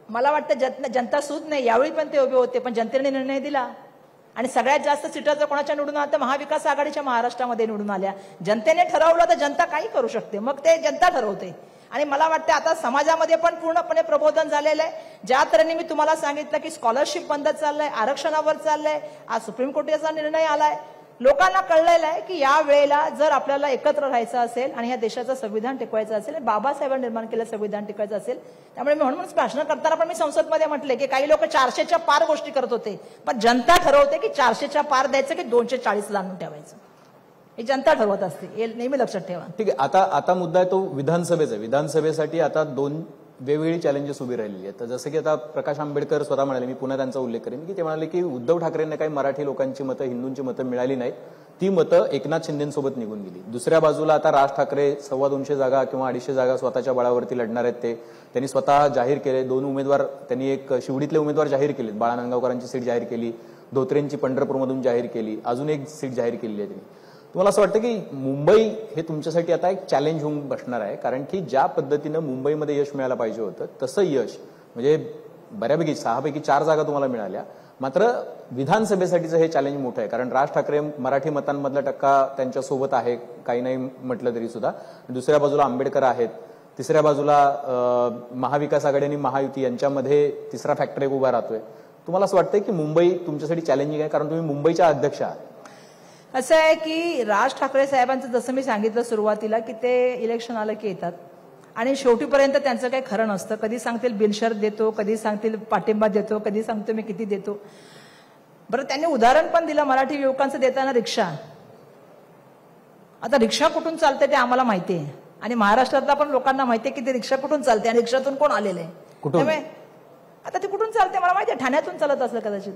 G: मला वाटतं जनता सूद नाही. यावेळी पण ते उभे होते पण जनतेने निर्णय दिला आणि सगळ्यात जास्त सीटा जर कोणाच्या निवडून आल्या तर महाविकास आघाडीच्या महाराष्ट्रामध्ये निवडून आल्या. जनतेने ठरवलं तर जनता काही करू शकते, मग ते जनता ठरवते. आणि मला वाटतं आता समाजामध्ये पण पूर्णपणे प्रबोधन झालेलं आहे. ज्या तऱ्हेने मी तुम्हाला सांगितलं की स्कॉलरशिप बंद चाललंय, आरक्षणावर चाललंय, आज सुप्रीम कोर्टाचा निर्णय आलाय. लोकांना कळलेलं आहे की या वेळेला जर आपल्याला एकत्र राहायचं असेल आणि या देशाचं संविधान टिकवायचं असेल, बाबासाहेबांनी निर्माण केलं संविधान टिकवायचं असेल, त्यामुळे मी म्हणून भाषण करताना पण मी संसदमध्ये म्हटले की काही लोक 400च्या पार गोष्टी करत होते, पण जनता ठरवते की 400च्या पार द्यायचं की 240 आणून ठेवायचं. हे जनता ठरवत असते, हे नेहमी लक्षात ठेवा.
F: ठीक आहे. आता मुद्दा आहे तो विधानसभेचा. विधानसभेसाठी आता 2 वेगवेगळी चॅलेंजेस उभी राहिलेली आहेत. तर जसं की आता प्रकाश आंबेडकर स्वतः म्हणाले, मी पुन्हा त्यांचा उल्लेख करेन की ते म्हणाले की उद्धव ठाकरेंना काही मराठी लोकांची मतं, हिंदूंची मतं मिळाली नाहीत, ती मतं एकनाथ शिंदेसोबत निघून गेली. दुसऱ्या बाजूला आता राज ठाकरे 250 जागा किंवा 250 जागा स्वतःच्या बळावरती लढणार आहेत. त्यांनी स्वतः जाहीर केले. 2 उमेदवार त्यांनी, एक शिवडीतले उमेदवार जाहीर केले, बाळा नांदगावकरांची सीट जाहीर केली, धोत्रेंची पंढरपूरमधून जाहीर केली, अजून एक सीट जाहीर केली आहे त्यांनी. तुम्हाला असं वाटतं की मुंबई हे तुमच्यासाठी आता एक चॅलेंज होऊन बसणार आहे? कारण की ज्या पद्धतीनं मुंबईमध्ये यश मिळायला पाहिजे होतं तसं यश, म्हणजे बऱ्यापैकी 6 पैकी 4 जागा तुम्हाला मिळाल्या, मात्र विधानसभेसाठीचं हे चॅलेंज मोठं आहे. कारण राज ठाकरे मराठी मतांमधला टक्का त्यांच्यासोबत आहे, काही नाही म्हटलं तरी सुद्धा. दुसऱ्या बाजूला आंबेडकर आहेत, तिसऱ्या बाजूला महाविकास आघाडी आणि महायुती यांच्यामध्ये तिसरा फॅक्टर एक उभा राहतोय. तुम्हाला असं वाटतंय की मुंबई तुमच्यासाठी चॅलेंजिंग आहे कारण तुम्ही मुंबईच्या अध्यक्ष आहात?
G: असं आहे की राज ठाकरे साहेबांचं जसं मी सांगितलं सुरुवातीला की ते इलेक्शन आलं की येतात आणि शेवटीपर्यंत त्यांचं काही खरं नसतं. कधी सांगतील बिनशर्त देतो, कधी सांगतील पाठिंबा देतो, कधी सांगतो मी किती देतो. बरं, त्यांनी उदाहरण पण दिलं मराठी युवकांचं देताना रिक्षा. आता रिक्षा कुठून चालते ते आम्हाला माहिती आहे आणि महाराष्ट्रातल्या पण लोकांना माहिती आहे की ते रिक्षा कुठून चालते आणि रिक्षातून कोण आलेलं आहे. त्यामुळे आता ती कुठून चालते मला माहिती आहे, ठाण्यातून चालत असलं कदाचित.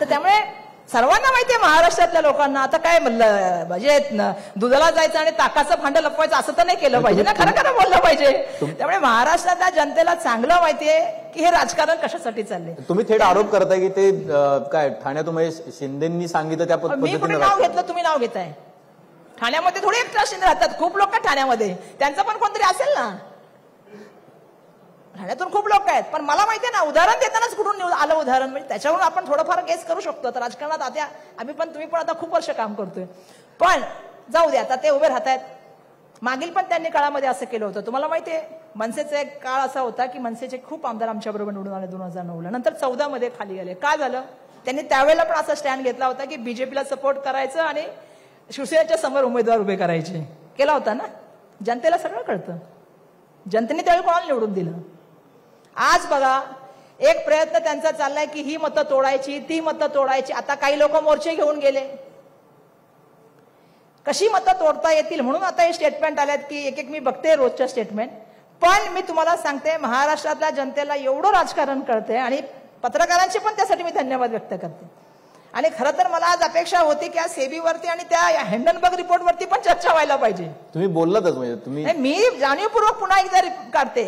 G: तर त्यामुळे सर्वांना माहितीये महाराष्ट्रातल्या लोकांना. आता काय म्हणलं म्हणजे दुधाला जायचं आणि ताकाचं भांड लपवायचं असं तर नाही केलं पाहिजे ना, खरं खरं बोललं पाहिजे. त्यामुळे महाराष्ट्रातल्या जनतेला चांगलं माहितीये की हे राजकारण कशासाठी चाललंय.
F: तुम्ही थेट आरोप करताय की ते काय ठाण्यातून शिंदेंनी सांगितलं त्या
G: मी कुठे नाव घेतलं, तुम्ही नाव घेताय. ठाण्यामध्ये थोडे एकटा शिंदे राहतात, खूप लोक आहेत ठाण्यामध्ये, त्यांचं पण कोणतरी असेल ना. ठाण्यातून खूप लोक आहेत, पण मला माहितीये ना उदाहरण देतानाच कुठून आलं उदाहरण, म्हणजे त्याच्यावरून आपण थोडंफार गेस करू शकतो. आता राजकारणात आता आम्ही पण, तुम्ही पण आता खूप वर्ष काम करतोय, पण जाऊ दे. आता ते उभे राहत आहेत. मागील पण त्यांनी काळामध्ये असं केलं होतं. तुम्हाला माहितीये मनसेचा एक काळ असा होता की मनसेचे खूप आमदार आमच्या बरोबर निवडून आले 2009ला, नंतर 14 मध्ये खाली गेले. का झालं? त्यांनी त्यावेळेला पण असा स्टँड घेतला होता की बीजेपीला सपोर्ट करायचं आणि शिवसेनेच्या समोर उमेदवार उभे करायचे. केला होता ना. जनतेला सगळं कळतं. जनतेने त्यावेळी कोणाला निवडून दिलं. आज बघा, एक प्रयत्न त्यांचा चाललाय की ही मतं तोडायची, ती मतं तोडायची. आता काही लोक मोर्चे घेऊन गेले. कशी मतं तोडता येतील म्हणून आता हे स्टेटमेंट आल्यात की एक मी बघते रोजच्या स्टेटमेंट. पण मी तुम्हाला सांगते, महाराष्ट्रातल्या जनतेला एवढं राजकारण कळते आणि पत्रकारांचे पण त्यासाठी मी धन्यवाद व्यक्त करते. आणि खरं तर मला आज अपेक्षा होती की आज सेबीवरती आणि त्या हिंडनबर्ग रिपोर्टवरती पण चर्चा व्हायला पाहिजे.
F: तुम्ही बोललातच म्हणजे तुम्ही.
G: मी जाणीवपूर्वक पुन्हा एकदा काढते,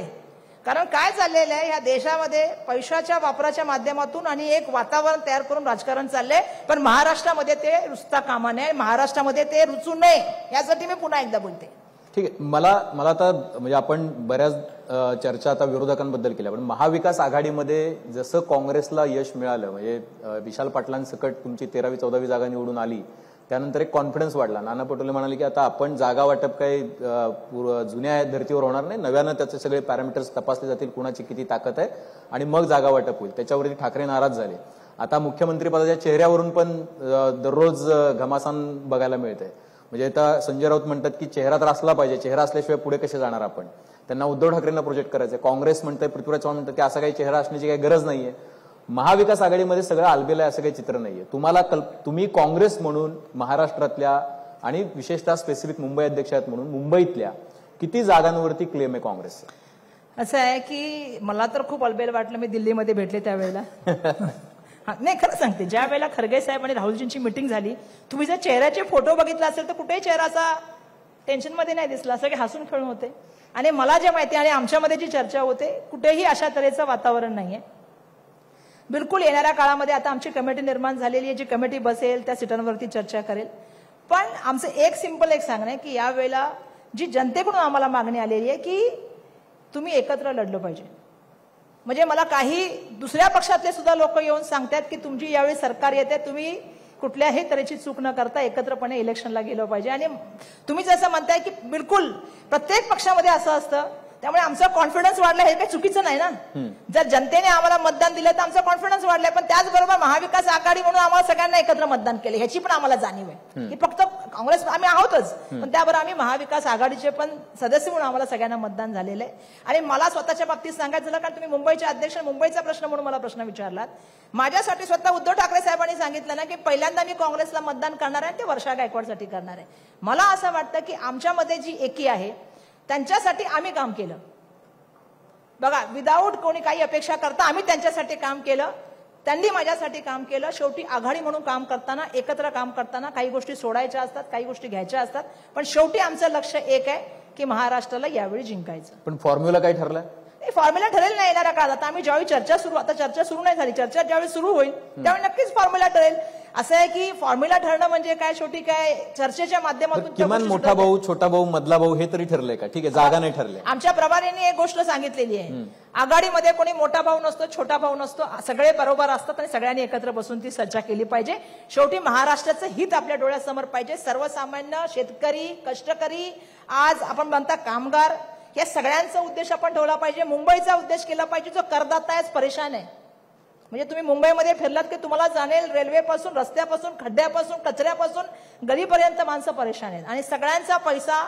G: कारण काय चाललेलं आहे या देशामध्ये पैशाच्या वापराच्या माध्यमातून आणि एक वातावरण तयार करून राजकारण चाललंय. पण महाराष्ट्रामध्ये ते रुचता कामा नये, महाराष्ट्रामध्ये ते रुचू नये, यासाठी मी पुन्हा एकदा बोलते.
F: ठीक आहे. मला आता म्हणजे आपण बऱ्याच चर्चा आता विरोधकांबद्दल केल्या, पण महाविकास आघाडीमध्ये जसं काँग्रेसला यश मिळालं, म्हणजे विशाल पाटलांसकट तुमची 13वी 14वी जागा निवडून आली, त्यानंतर एक कॉन्फिडन्स वाढला. नाना पटोले म्हणाले की आता आपण जागा वाटप काही जुन्या धर्तीवर होणार नाही, नव्यानं त्याचे सगळे पॅरामीटर्स तपासले जातील, कुणाची किती ताकद आहे आणि मग जागा वाटप होईल. त्याच्यावरती ठाकरे नाराज झाले. आता मुख्यमंत्री पदाच्या चेहऱ्यावरून पण दररोज घमासान बघायला मिळतंय. म्हणजे आता संजय राऊत म्हणतात की चेहरा तर असला पाहिजे, चेहरा असल्याशिवाय पुढे कसे जाणार आपण. त्यांना उद्धव ठाकरेंना प्रोजेक्ट करायचंय. काँग्रेस म्हणतंय, पृथ्वीराज चव्हाण म्हणतात की असा काही चेहरा असण्याची काही गरज नाहीये. महाविकास आघाडीमध्ये सगळं आलबेलं आहे असं काही चित्र नाहीये. तुम्ही काँग्रेस म्हणून महाराष्ट्रातल्या आणि विशेषतः स्पेसिफिक मुंबई अध्यक्ष आहेत म्हणून मुंबईतल्या किती जागांवरती क्लेम आहे काँग्रेसचा?
G: असं आहे की मला तर खूप अलबेल वाटलं. मी दिल्लीमध्ये भेटले त्यावेळेला. नाही, खरं सांगते, ज्या वेळेला खरगे साहेब आणि राहुलजींची मिटिंग झाली, तुम्ही जर चेहऱ्याचे फोटो बघितला असेल तर कुठेही चेहराचा टेन्शनमध्ये नाही दिसला. सगळे हसून खेळून होते. आणि मला जे माहिती आणि आमच्यामध्ये जी चर्चा होते, कुठेही अशा तऱ्हेचं वातावरण नाहीये. बिलकुल येणाऱ्या काळामध्ये आता आमची कमिटी निर्माण झालेली आहे. जी कमिटी बसेल त्या सीटांवरती चर्चा करेल. पण आमचं एक सिंपल सांगणं आहे की यावेळेला जी जनतेकडून आम्हाला मागणी आलेली आहे की तुम्ही एकत्र लढलं पाहिजे. म्हणजे मला काही दुसऱ्या पक्षातले सुद्धा लोक येऊन सांगतात की तुमची यावेळी सरकार येते, तुम्ही कुठल्याही तऱ्हेची चूक न करता एकत्रपणे इलेक्शनला गेलं पाहिजे. आणि तुम्ही जसं म्हणताय की बिलकुल प्रत्येक पक्षामध्ये असं असतं, त्यामुळे आमचा कॉन्फिडन्स वाढला, हे काही चुकीचं नाही ना. जर जनतेने आम्हाला मतदान दिलं तर आमचा कॉन्फिडन्स वाढलाय. पण त्याचबरोबर महाविकास आघाडी म्हणून आम्हाला सगळ्यांना एकत्र मतदान केलं, ह्याची पण आम्हाला जाणीव आहे. ही फक्त काँग्रेस आम्ही आहोतच, पण त्याबरोबर आम्ही महाविकास आघाडीचे पण सदस्य म्हणून आम्हाला सगळ्यांना मतदान झालेलं आहे. आणि मला स्वतःच्या बाबतीत सांगायचं झालं, कारण तुम्ही मुंबईचे अध्यक्ष, मुंबईचा प्रश्न म्हणून मला प्रश्न विचारलात. माझ्यासाठी स्वतः उद्धव ठाकरे साहेबांनी सांगितलं ना की पहिल्यांदा मी काँग्रेसला मतदान करणार आहे, ते वर्षा गायकवाडसाठी करणार आहे. मला असं वाटतं की आमच्यामध्ये जी एकी आहे त्यांच्यासाठी आम्ही काम केलं. बघा, विदाऊट कोणी काही अपेक्षा करता आम्ही त्यांच्यासाठी काम केलं, त्यांनी माझ्यासाठी काम केलं. शेवटी आघाडी म्हणून काम करताना, एकत्र काम करताना काही गोष्टी सोडायच्या असतात, काही गोष्टी घ्यायच्या असतात, पण शेवटी आमचं लक्ष एक आहे की महाराष्ट्राला यावेळी जिंकायचं.
F: पण फॉर्म्युला काय ठरलाय?
G: फॉर्म्युला ठरेल नाही येणाऱ्या काळात. आता आम्ही ज्यावेळी चर्चा सुरू नाही झाली, चर्चा ज्यावेळी सुरू होईल त्यावेळी नक्कीच फॉर्म्युला ठरेल. असं आहे की फॉर्म्युला ठरणं म्हणजे काय, शेवटी काय चर्चेच्या माध्यमातून
F: किमान मोठा भाऊ, छोटा भाऊ, मधला भाऊ हे तरी ठरलंय का? ठीक आहे, जागा नाही ठरले.
G: आमच्या प्रभारीने एक गोष्ट सांगितलेली आहे, आघाडीमध्ये कोणी मोठा भाऊ नसतो, छोटा भाऊ नसतो, सगळे बरोबर असतात आणि सगळ्यांनी एकत्र बसून ती चर्चा केली पाहिजे. शेवटी महाराष्ट्राचं हित आपल्या डोळ्यासमोर पाहिजे. सर्वसामान्य शेतकरी, कष्टकरी, आज आपण म्हणता कामगार, या सगळ्यांचा उद्देश आपण ठेवला पाहिजे. मुंबईचा उद्देश केला पाहिजे. जो करदाता आहे परेशान आहे. म्हणजे तुम्ही मुंबईमध्ये फिरलात की तुम्हाला जाणेल, रेल्वेपासून, रस्त्यापासून, खड्ड्यापासून, कचऱ्यापासून गलीपर्यंत माणसं परेशान आहेत. आणि सगळ्यांचा पैसा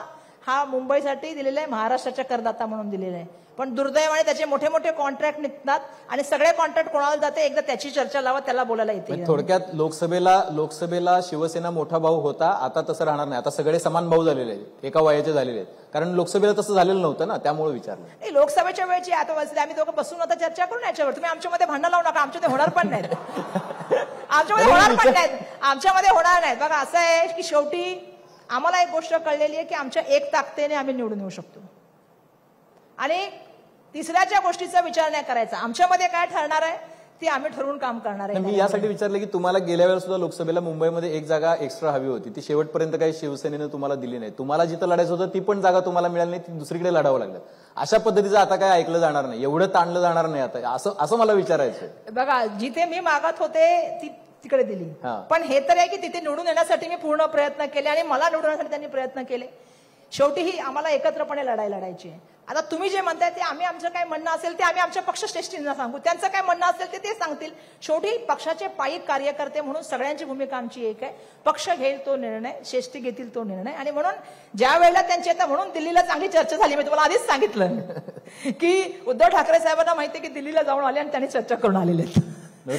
G: हा मुंबईसाठी दिलेला आहे, महाराष्ट्राच्या करदाता म्हणून दिलेला आहे. पण दुर्दैवाने त्याचे मोठे मोठे कॉन्ट्रॅक्ट निघतात आणि सगळे कॉन्ट्रॅक्ट कोणाला जाते, एकदा त्याची चर्चा लावा, त्याला बोलायला येते.
F: थोडक्यात लोकसभेला शिवसेना मोठा भाऊ होता, आता तसं राहणार नाही. आता सगळे समान भाऊ झालेले आहेत, एका वयाचे झालेले आहेत. कारण लोकसभेला तसं झालेलं नव्हतं ना, त्यामुळे विचारलं.
G: नाही, लोकसभेच्या वेळची आता बसले आम्ही दोघं बसून आता चर्चा करून याच्यावर. तुम्ही आमच्यामध्ये भांडण लावू नका, आमच्यामध्ये होणार पण नाहीत. आमच्यामध्ये होणार पण नाहीत, आमच्यामध्ये होणार नाहीत. बघा, असं आहे की शेवटी आम्हाला एक गोष्ट कळलेली आहे की आमच्या एक ताकदीने आम्ही निवडून येऊ शकतो. आणि तिसऱ्याच्या गोष्टीचा विचार नाही करायचा. आमच्यामध्ये काय ठरणार आहे ती आम्ही ठरवून काम करणार आहे.
F: मी यासाठी विचारलं की तुम्हाला गेल्या वेळेला सुद्धा लोकसभेला मुंबईमध्ये एक जागा एक्स्ट्रा हवी होती, ती शेवटपर्यंत काही शिवसेनेनं तुम्हाला दिली नाही. तुम्हाला जिथं लढायचं होतं ती पण जागा तुम्हाला मिळाली नाही, ती दुसरीकडे लढावं लागलं. अशा पद्धतीचं आता काय ऐकलं जाणार नाही, एवढं ताणलं जाणार नाही आता, असं मला विचारायचं.
G: बघा, जिथे मी मागत होते ती तिकडे दिली, पण हे तर आहे की तिथे निवडून येण्यासाठी मी पूर्ण प्रयत्न केले आणि मला निवडून येण्यासाठी त्यांनी प्रयत्न केले. शेवटी ही आम्हाला एकत्रपणे लढायची आहे. आता तुम्ही जे म्हणताय ते आम्ही आमचं काय म्हणणं असेल ते आम्ही आमच्या पक्षश्रेष्ठींना सांगू, त्यांचं काय म्हणणं असेल ते सांगतील. शेवटी पक्षाचे पायी कार्यकर्ते म्हणून सगळ्यांची भूमिका आमची एक आहे. पक्ष घेईल तो निर्णय, श्रेष्ठी घेतील तो निर्णय. आणि म्हणून ज्या वेळेला त्यांची आता म्हणून दिल्लीला चांगली चर्चा झाली. मी तुम्हाला आधीच सांगितलं की उद्धव ठाकरे साहेबांना माहिती आहे की दिल्लीला जाऊन आले आणि त्यांनी चर्चा करून आलेले आहेत.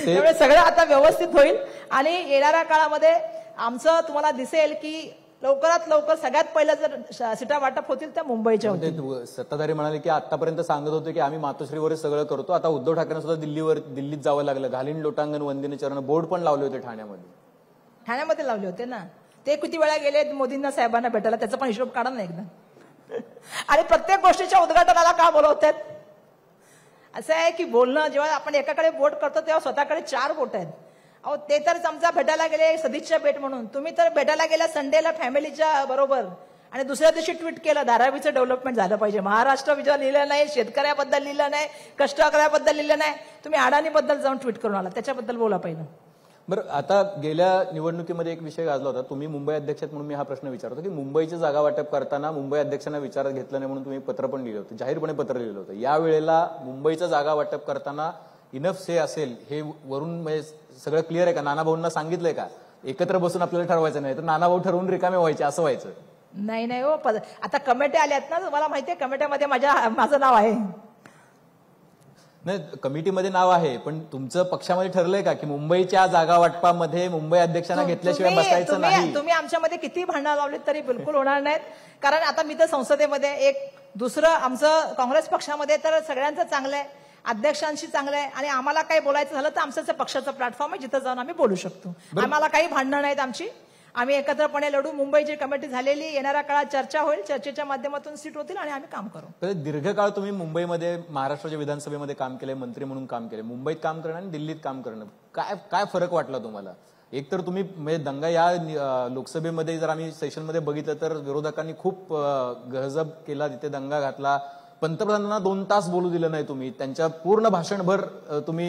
G: त्यामुळे सगळं आता व्यवस्थित होईल आणि येणाऱ्या काळामध्ये आमचं तुम्हाला दिसेल की लवकरात लवकर सगळ्यात पहिलं जर सीटा वाटप होतील तर मुंबईच्या होतील.
F: सत्ताधारी म्हणाले की आतापर्यंत सांगत होते की आम्ही मातोश्रीवर सगळं करतो. आता उद्धव ठाकरेंना सुद्धा दिल्लीत जावं लागलं. घालीन लोटांगण वंदिनी चरण बोर्ड पण लावले होते ठाण्यामध्ये
G: लावले होते ना. ते किती वेळा गेले मोदींना साहेबांना भेटायला, त्याचा पण हिशोब काढा ना एकदा. आणि प्रत्येक गोष्टीच्या उद्घाटनाला का बोलवतात? असं आहे की बोलणं, जेव्हा आपण एकाकडे बोट करतो तेव्हा स्वतःकडे 4 बोट आहेत. अहो ते तर समजा भेटायला गेले सदिच्छा भेट म्हणून, तुम्ही तर भेटायला गेला संडेला फॅमिलीच्या बरोबर आणि दुसऱ्या दिवशी ट्विट केलं धारावीचं डेव्हलपमेंट झालं पाहिजे. महाराष्ट्र विजय लिहिलं नाही, शेतकऱ्याबद्दल लिहिलं नाही, कष्टकऱ्याबद्दल लिहिलं नाही. तुम्ही अडाणीबद्दल जाऊन ट्विट करून आला, त्याच्याबद्दल बोला पहिलं.
F: बरं, आता गेल्या निवडणुकीमध्ये एक विषय गाजला होता. तुम्ही मुंबई अध्यक्ष म्हणून मी हा प्रश्न विचारतो की मुंबईची जागा वाटप करताना मुंबई अध्यक्षांना विचारात घेतलं नाही म्हणून तुम्ही पत्र पण लिहिलं होतं, जाहीरपणे पत्र लिहिलं होतं. यावेळेला मुंबईचं जागा वाटप करताना इनफ से असेल हे वरून म्हणजे सगळं क्लिअर आहे का? नानाभाऊंना सांगितलंय का एकत्र बसून आपल्याला ठरवायचं नाही तर नानाभाऊ ठरवून रिकामे व्हायचे असं व्हायचं?
G: नाही हो, आता कमिट्या आल्यात ना, मला माहितीये कमिट्यामध्ये माझं नाव आहे.
F: नाही, कमिटीमध्ये नाव आहे पण तुमचं पक्षामध्ये ठरलंय का की मुंबईच्या जागा वाटपामध्ये मुंबई अध्यक्षांना घेतल्याशिवाय बसायचं नाही?
G: तुम्ही आमच्यामध्ये किती भांडणं लावलीत तरी बिलकुल होणार नाहीत. कारण आता मी तर संसदेमध्ये एक दुसरं आमचं काँग्रेस पक्षामध्ये तर सगळ्यांचं चांगलं आहे, अध्यक्षांशी चांगलं आहे आणि आम्हाला काही बोलायचं झालं तर आमचं पक्षाचं प्लॅटफॉर्म आहे जिथं जाऊन आम्ही बोलू शकतो. आम्हाला काही भांडणं नाहीत आमची, आम्ही एकत्रपणे लढू. मुंबईची कमिटी झालेली, येणाऱ्या काळात चर्चा होईल, चर्चेच्या माध्यमातून सीट होतील आणि आम्ही काम करू.
F: दीर्घकाळ तुम्ही मुंबईमध्ये महाराष्ट्राच्या विधानसभेमध्ये काम केले, मंत्री म्हणून काम केले. मुंबईत काम करणं आणि दिल्लीत काम करणं काय फरक वाटला तुम्हाला? एकतर तुम्ही म्हणजे दंगा या लोकसभेमध्ये जर आम्ही सेशनमध्ये बघितलं तर विरोधकांनी खूप गजब केला, तिथे दंगा घातला. पंतप्रधानांना 2 तास बोलू दिलं नाही तुम्ही, त्यांच्या पूर्ण भाषणभर तुम्ही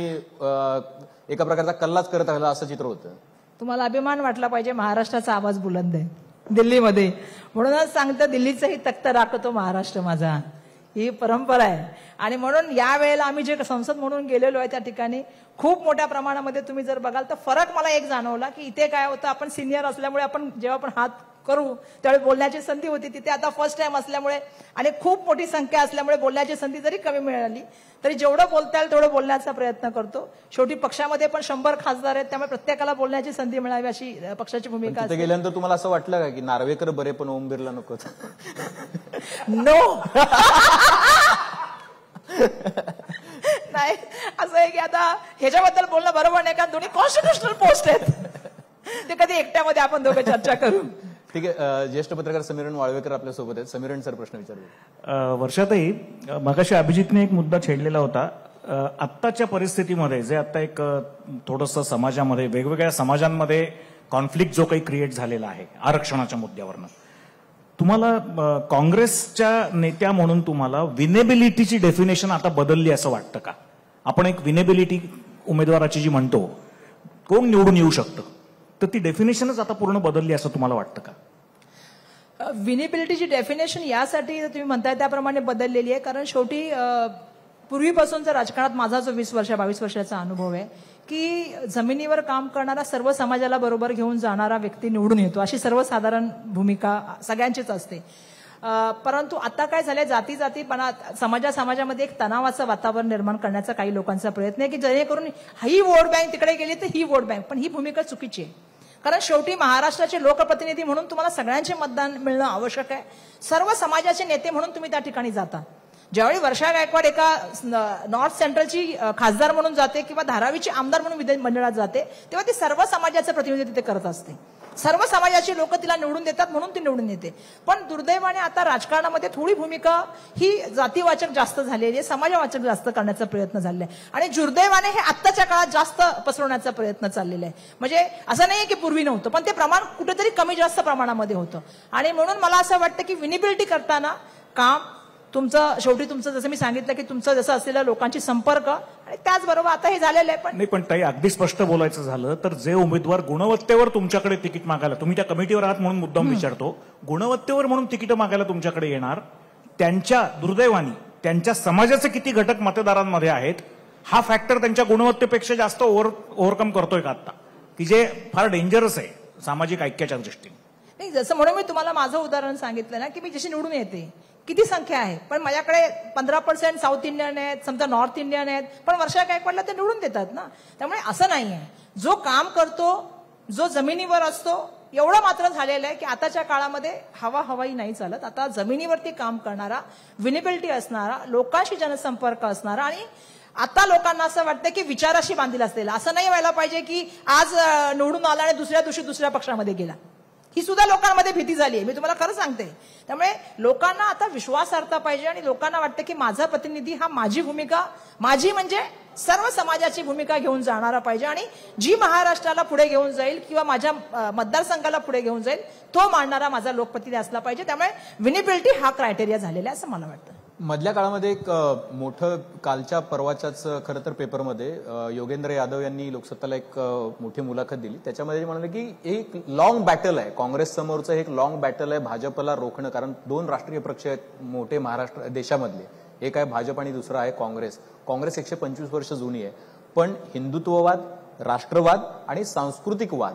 F: एका प्रकारचा कल्लाच करत राहिला असं चित्र होतं.
G: तुम्हाला अभिमान वाटला पाहिजे, महाराष्ट्राचा आवाज बुलंद आहे दिल्लीमध्ये. म्हणूनच सांगतं दिल्लीचंही तख्त राखतो महाराष्ट्र माझा, ही परंपरा आहे. आणि म्हणून या वेळेला आम्ही जे संसद म्हणून गेलेलो आहे त्या ठिकाणी खूप मोठ्या प्रमाणामध्ये तुम्ही जर बघाल तर फरक मला एक जाणवला की इथे काय होतं, आपण सिनियर असल्यामुळे आपण जेव्हा आपण हात करू त्यावेळी बोलण्याची संधी होती. तिथे आता फर्स्ट टाइम असल्यामुळे आणि खूप मोठी संख्या असल्यामुळे बोलण्याची संधी जरी कमी मिळाली तरी जेवढं बोलता येईल तेवढं बोलण्याचा प्रयत्न करतो. शेवटी पक्षामध्ये पण 100 खासदार आहेत, त्यामुळे प्रत्येकाला बोलण्याची संधी मिळावी अशी पक्षाची भूमिका असते.
F: गेल्यानंतर तुम्हाला असं वाटलं का की नार्वेकर बरे पण ओम बिर्ला नको?
G: नो नाही, असं आहे की आता ह्याच्याबद्दल बोलणं बरोबर नाही, कारण दोन्ही कॉन्स्टिट्युशनल पोस्ट आहेत. ते कधी एकट्यामध्ये आपण दोघं चर्चा करू.
F: ठीक आहे, ज्येष्ठ पत्रकार समीरण वाळवेकर आपल्या सोबत आहेत. समीरण सर, प्रश्न विचारले.
H: वर्षातही मगाशी अभिजितने एक मुद्दा छेडलेला होता. आत्ताच्या परिस्थितीमध्ये जे आता एक थोडंसं समाजामध्ये वेगवेगळ्या समाजांमध्ये कॉन्फ्लिक्ट जो काही क्रिएट झालेला आहे आरक्षणाच्या मुद्द्यावरनं, तुम्हाला काँग्रेसच्या नेत्या म्हणून तुम्हाला विनेबिलिटीची डेफिनेशन आता बदलली असं वाटतं का? आपण एक विनेबिलिटी उमेदवाराची जी म्हणतो, कोण निवडून येऊ शकतं, तर ती डेफिनेशनच आता पूर्ण बदलली असं तुम्हाला वाटतं का?
G: विनेबिलिटीची डेफिनेशन यासाठी तुम्ही म्हणताय त्याप्रमाणे बदललेली आहे, कारण शेवटी पूर्वीपासूनचा राजकारणात माझा जो 20-22 वर्षाचा अनुभव आहे की जमिनीवर काम करणारा सर्व समाजाला बरोबर घेऊन जाणारा व्यक्ती निवडून येतो, अशी सर्वसाधारण भूमिका सगळ्यांचीच असते. परंतु आता काय झालंय, जाती समाजामध्ये एक तणावाचं वातावरण निर्माण करण्याचा काही लोकांचा प्रयत्न आहे की जेणेकरून ही वोट बँक तिकडे गेली तर ही वोट बँक, पण ही भूमिका चुकीची आहे. कारण शेवटी महाराष्ट्राचे लोकप्रतिनिधी म्हणून तुम्हाला सगळ्यांचे मतदान मिळणं आवश्यक आहे. सर्व समाजाचे नेते म्हणून तुम्ही त्या ठिकाणी जाता. ज्यावेळी वर्षा गायकवाड एका नॉर्थ सेंट्रलची खासदार म्हणून जाते किंवा धारावीची आमदार म्हणून विधिमंडळात जाते, तेव्हा ती सर्व समाजाचं प्रतिनिधित्व तिथे करत असते. सर्व समाजाची लोक तिला निवडून देतात म्हणून ती निवडून येते. पण दुर्दैवाने आता राजकारणामध्ये थोडी भूमिका ही जातीवाचक जास्त झालेली आहे, समाजवाचक जास्त करण्याचा प्रयत्न झालेला आहे आणि दुर्दैवाने हे आत्ताच्या काळात जास्त पसरवण्याचा प्रयत्न चाललेला आहे. म्हणजे असं नाहीये की पूर्वी नव्हतं, पण ते प्रमाण कुठेतरी कमी जास्त प्रमाणामध्ये होतं. आणि म्हणून मला असं वाटतं की विनेबिलिटी करताना काम शेवटी तुमचं जसं मी सांगितलं की तुमचं जसं असलेलं लोकांची संपर्क आणि त्याचबरोबर आता हे झालेलं आहे. पण
H: नाही, पण ताई अगदी स्पष्ट बोलायचं झालं तर जे उमेदवार गुणवत्तेवर तुमच्याकडे तिकीट मागायला, तुम्ही त्या कमिटीवर आहात म्हणून मुद्दाम विचारतो, गुणवत्तेवर म्हणून तिकीट मागायला तुमच्याकडे येणार, त्यांच्या दुर्दैवानी त्यांच्या समाजाचे किती घटक मतदारांमध्ये आहेत हा फॅक्टर त्यांच्या गुणवत्तेपेक्षा जास्त ओव्हरकम करतोय का आता, की जे फार डेंजरस आहे सामाजिक ऐक्याच्या दृष्टीने.
G: नाही, जसं म्हणून मी तुम्हाला माझं उदाहरण सांगितलं ना की मी जशी निवडून येते किती संख्या आहे, पण माझ्याकडे 15% साऊथ इंडियन आहेत, समजा नॉर्थ इंडियन आहेत, पण वर्षा गायकवाडला ते निवडून देतात ना. त्यामुळे असं नाही आहे, जो काम करतो, जो जमिनीवर असतो, एवढं मात्र झालेलं आहे की आताच्या काळामध्ये हवाई नाही चालत. आता जमिनीवरती काम करणारा, विनेबिलिटी असणारा, लोकांशी जनसंपर्क असणारा आणि आता लोकांना असं वाटतं की विचाराशी बांधील असलेला. असं नाही व्हायला पाहिजे की आज निवडून आला आणि दुसऱ्या दिवशी दुसऱ्या पक्षामध्ये गेला. ही सुद्धा लोकांमध्ये भीती झाली आहे, मी तुम्हाला खरं सांगते. त्यामुळे लोकांना आता विश्वासार्हता पाहिजे आणि लोकांना वाटतं की माझा प्रतिनिधी हा माझी भूमिका, माझी म्हणजे सर्व समाजाची भूमिका घेऊन जाणारा पाहिजे आणि जी महाराष्ट्राला पुढे घेऊन जाईल किंवा माझ्या मतदारसंघाला पुढे घेऊन जाईल तो मांडणारा माझा लोकप्रतिनिधी असला पाहिजे. त्यामुळे विनेबिलिटी हा क्रायटेरिया झालेला आहे असं मला वाटतं.
F: मधल्या काळामध्ये एक मोठं, कालच्या परवाच्याच खरं तर पेपरमध्ये योगेंद्र यादव यांनी लोकसत्ताला एक मोठी मुलाखत दिली. त्याच्यामध्ये ते म्हणाले की एक लॉंग बॅटल आहे काँग्रेस समोरचं, एक लॉंग बॅटल आहे भाजपला रोखणं, कारण 2 राष्ट्रीय पक्ष आहेत मोठे महाराष्ट्र देशामधले, एक आहे भाजप आणि दुसरा आहे काँग्रेस. काँग्रेस 125 वर्ष जुनी आहे, पण हिंदुत्ववाद, राष्ट्रवाद आणि सांस्कृतिक वाद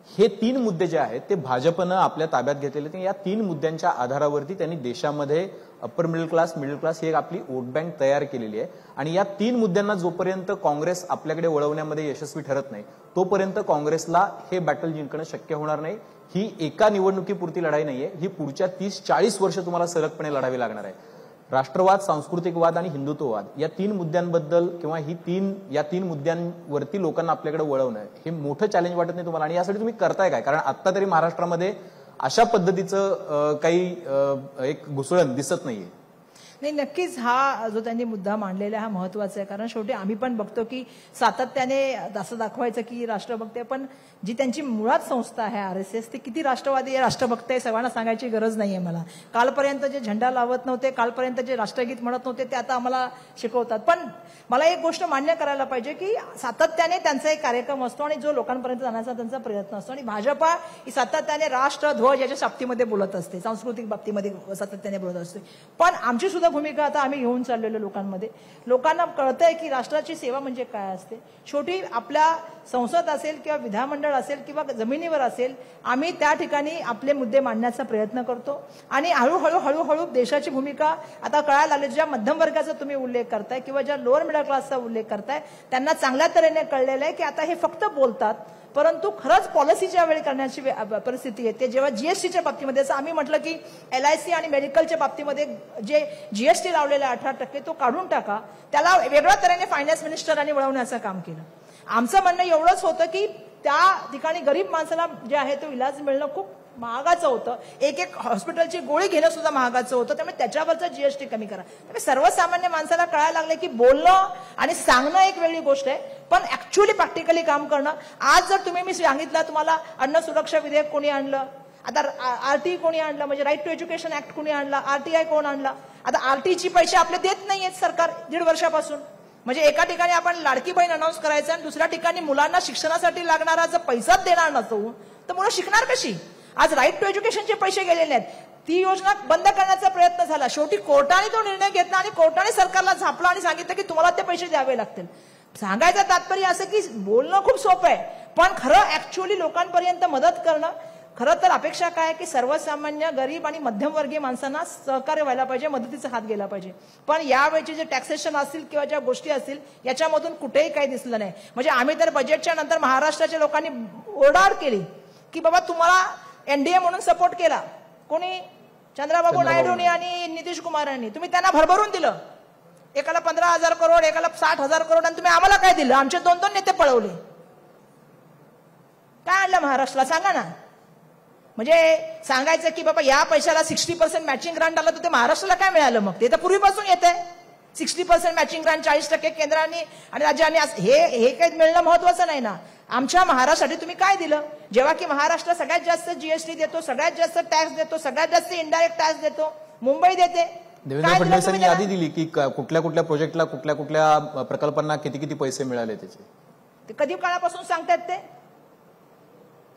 F: हे 3 मुद्दे जे आहेत ते भाजपनं आपल्या ताब्यात घेतलेले. या 3 मुद्द्यांच्या आधारावरती त्यांनी देशामध्ये अप्पर मिडल क्लास ही एक आपली वोट बँक तयार केलेली आहे. आणि या 3 मुद्द्यांना जोपर्यंत काँग्रेस आपल्याकडे वळवण्यामध्ये यशस्वी ठरत नाही तोपर्यंत काँग्रेसला हे बॅटल जिंकणं शक्य होणार नाही. ही एका निवडणुकीपुरती लढाई नाहीये, ही पुढच्या 30-40 वर्ष तुम्हाला सलगपणे लढावी लागणार आहे. राष्ट्रवाद, सांस्कृतिकवाद आणि हिंदुत्ववाद या 3 मुद्द्यांबद्दल किंवा या 3 मुद्द्यांवरती लोकांना आपल्याकडे वळवणं हे मोठं चॅलेंज वाटत नाही तुम्हाला? आणि यासाठी तुम्ही करताय काय? कारण आता तरी महाराष्ट्रामध्ये अशा पद्धतीचं काही एक घुसळण दिसत नाहीये.
G: नाही, नक्कीच हा जो त्यांनी मुद्दा मांडलेला हा महत्वाचा आहे. कारण शेवटी आम्ही पण बघतो की सातत्याने असं दाखवायचं की राष्ट्रभक्त आहे, पण जी त्यांची मुळात संस्था आहे RSS ती किती राष्ट्रवादी आहे, राष्ट्रभक्त आहे सर्वांना सांगायची गरज नाहीये मला. कालपर्यंत जे झेंडा लावत नव्हते, कालपर्यंत जे राष्ट्रगीत म्हणत नव्हते ते आता आम्हाला शिकवतात. पण मला एक गोष्ट मान्य करायला पाहिजे की सातत्याने त्यांचा एक कार्यक्रम असतो आणि जो लोकांपर्यंत जाण्याचा त्यांचा प्रयत्न असतो. आणि भाजपा ही सातत्याने राष्ट्र, ध्वज याच्या बाबतीमध्ये बोलत असते, सांस्कृतिक बाबतीमध्ये सातत्याने बोलत असते. पण आमची सुद्धा भूमिका आता आम्ही घेऊन चाललेलो लोकांमध्ये, लोकांना कळतंय की राष्ट्राची सेवा म्हणजे काय असते. शेवटी आपल्या संसद असेल किंवा विधानमंडळ असेल किंवा जमिनीवर असेल, आम्ही त्या ठिकाणी आपले मुद्दे मांडण्याचा प्रयत्न करतो आणि हळूहळू देशाची भूमिका आता कळायला लागली. ज्या मध्यम वर्गाचा तुम्ही उल्लेख करताय किंवा ज्या लोअर मिडल क्लासचा उल्लेख करताय त्यांना चांगल्या तऱ्हेने कळलेलं आहे की आता हे फक्त बोलतात, परंतु खरंच पॉलिसीच्या वेळी करण्याची परिस्थिती येते. जेव्हा जीएसटीच्या बाबतीमध्ये असं आम्ही म्हटलं की LIC आणि मेडिकलच्या बाबतीमध्ये जे GST लावलेला 18% तो काढून टाका, त्याला वेगळ्या तऱ्हेने फायनान्स मिनिस्टरांनी वळवण्याचं काम केलं. आमचं म्हणणं एवढंच होतं की त्या ठिकाणी गरीब माणसाला जे आहे तो इलाज मिळणं खूप महागाचं होतं, एक हॉस्पिटलची गोळी घेणं सुद्धा महागाचं होतं. त्यामुळे त्याच्यावरचं GST कमी करा. त्यामुळे सर्वसामान्य माणसाला कळायला लागलं की बोलणं आणि सांगणं एक वेगळी गोष्ट आहे, पण ऍक्च्युअली प्रॅक्टिकली काम करणं. आज जर तुम्ही मी सांगितलं तुम्हाला अन्न सुरक्षा विधेयक कोणी आणलं, आता RT कोणी आणलं, म्हणजे राईट टू एज्युकेशन ऍक्ट कोणी आणला, RTI कोण आणला. आता RTचे पैसे आपले देत नाहीयेत सरकार 1.5 वर्षापासून. म्हणजे एका ठिकाणी आपण लाडकी बहीण अनाऊन्स करायचं आणि दुसऱ्या ठिकाणी मुलांना शिक्षणासाठी लागणारा जर पैसाच देणार नसतो तर मुलं शिकणार कशी? आज राईट टू एज्युकेशनचे पैसे गेलेले आहेत, ती योजना बंद करण्याचा प्रयत्न झाला. शेवटी कोर्टाने तो निर्णय घेतला आणि कोर्टाने सरकारला झापला आणि सांगितलं की तुम्हाला ते पैसे द्यावे लागतील. सांगायचं तात्पर्य असं की बोलणं खूप सोपं आहे, पण खरं ऍक्च्युअली लोकांपर्यंत मदत करणं. खरं तर अपेक्षा काय की सर्वसामान्य गरीब आणि मध्यमवर्गीय माणसांना सहकार्य व्हायला पाहिजे, मदतीचा हात गेला पाहिजे. पण यावेळीचे जे टॅक्सेशन असतील किंवा ज्या गोष्टी असतील याच्यामधून कुठेही काही दिसलं नाही. म्हणजे आम्ही तर बजेटच्या नंतर महाराष्ट्राच्या लोकांनी ओरडाओरड केली की बाबा तुम्हाला NDA म्हणून सपोर्ट केला, कोणी चंद्रबाबू नायडूंनी आणि नितीश कुमारांनी, तुम्ही त्यांना भरभरून दिलं. एकाला 15,000 करोड, एकाला 60,000 करोड, आणि तुम्ही आम्हाला काय दिलं? आमचे 2-2 नेते पळवले. काय आणलं महाराष्ट्राला सांगा ना. म्हणजे सांगायचं की बाबा या पैशाला 60% मॅचिंग ग्रांट आला तर ते महाराष्ट्राला काय मिळालं? मग ते तर पूर्वीपासून येत आहे. 60% मॅचिंग ग्रांट, 40% केंद्राने आणि राज्यांनी, हे काही मिळणं महत्वाचं नाही ना. आमच्या महाराष्ट्रासाठी तुम्ही काय दिलं? जेव्हा की महाराष्ट्र सगळ्यात जास्त GST देतो, सगळ्यात जास्त टॅक्स देतो, सगळ्यात जास्त इनडायरेक्ट टॅक्स देतो, मुंबई देते,
F: देवेंद्र
G: काय दिलं
F: फडणवीसांनी
G: तुम्ही
F: यादी दिली की कुठल्या कुठल्या प्रोजेक्टला कुठल्या कुठल्या प्रकल्पांना किती किती पैसे मिळाले त्याचे.
G: ते कधी काळापासून सांगतायत ते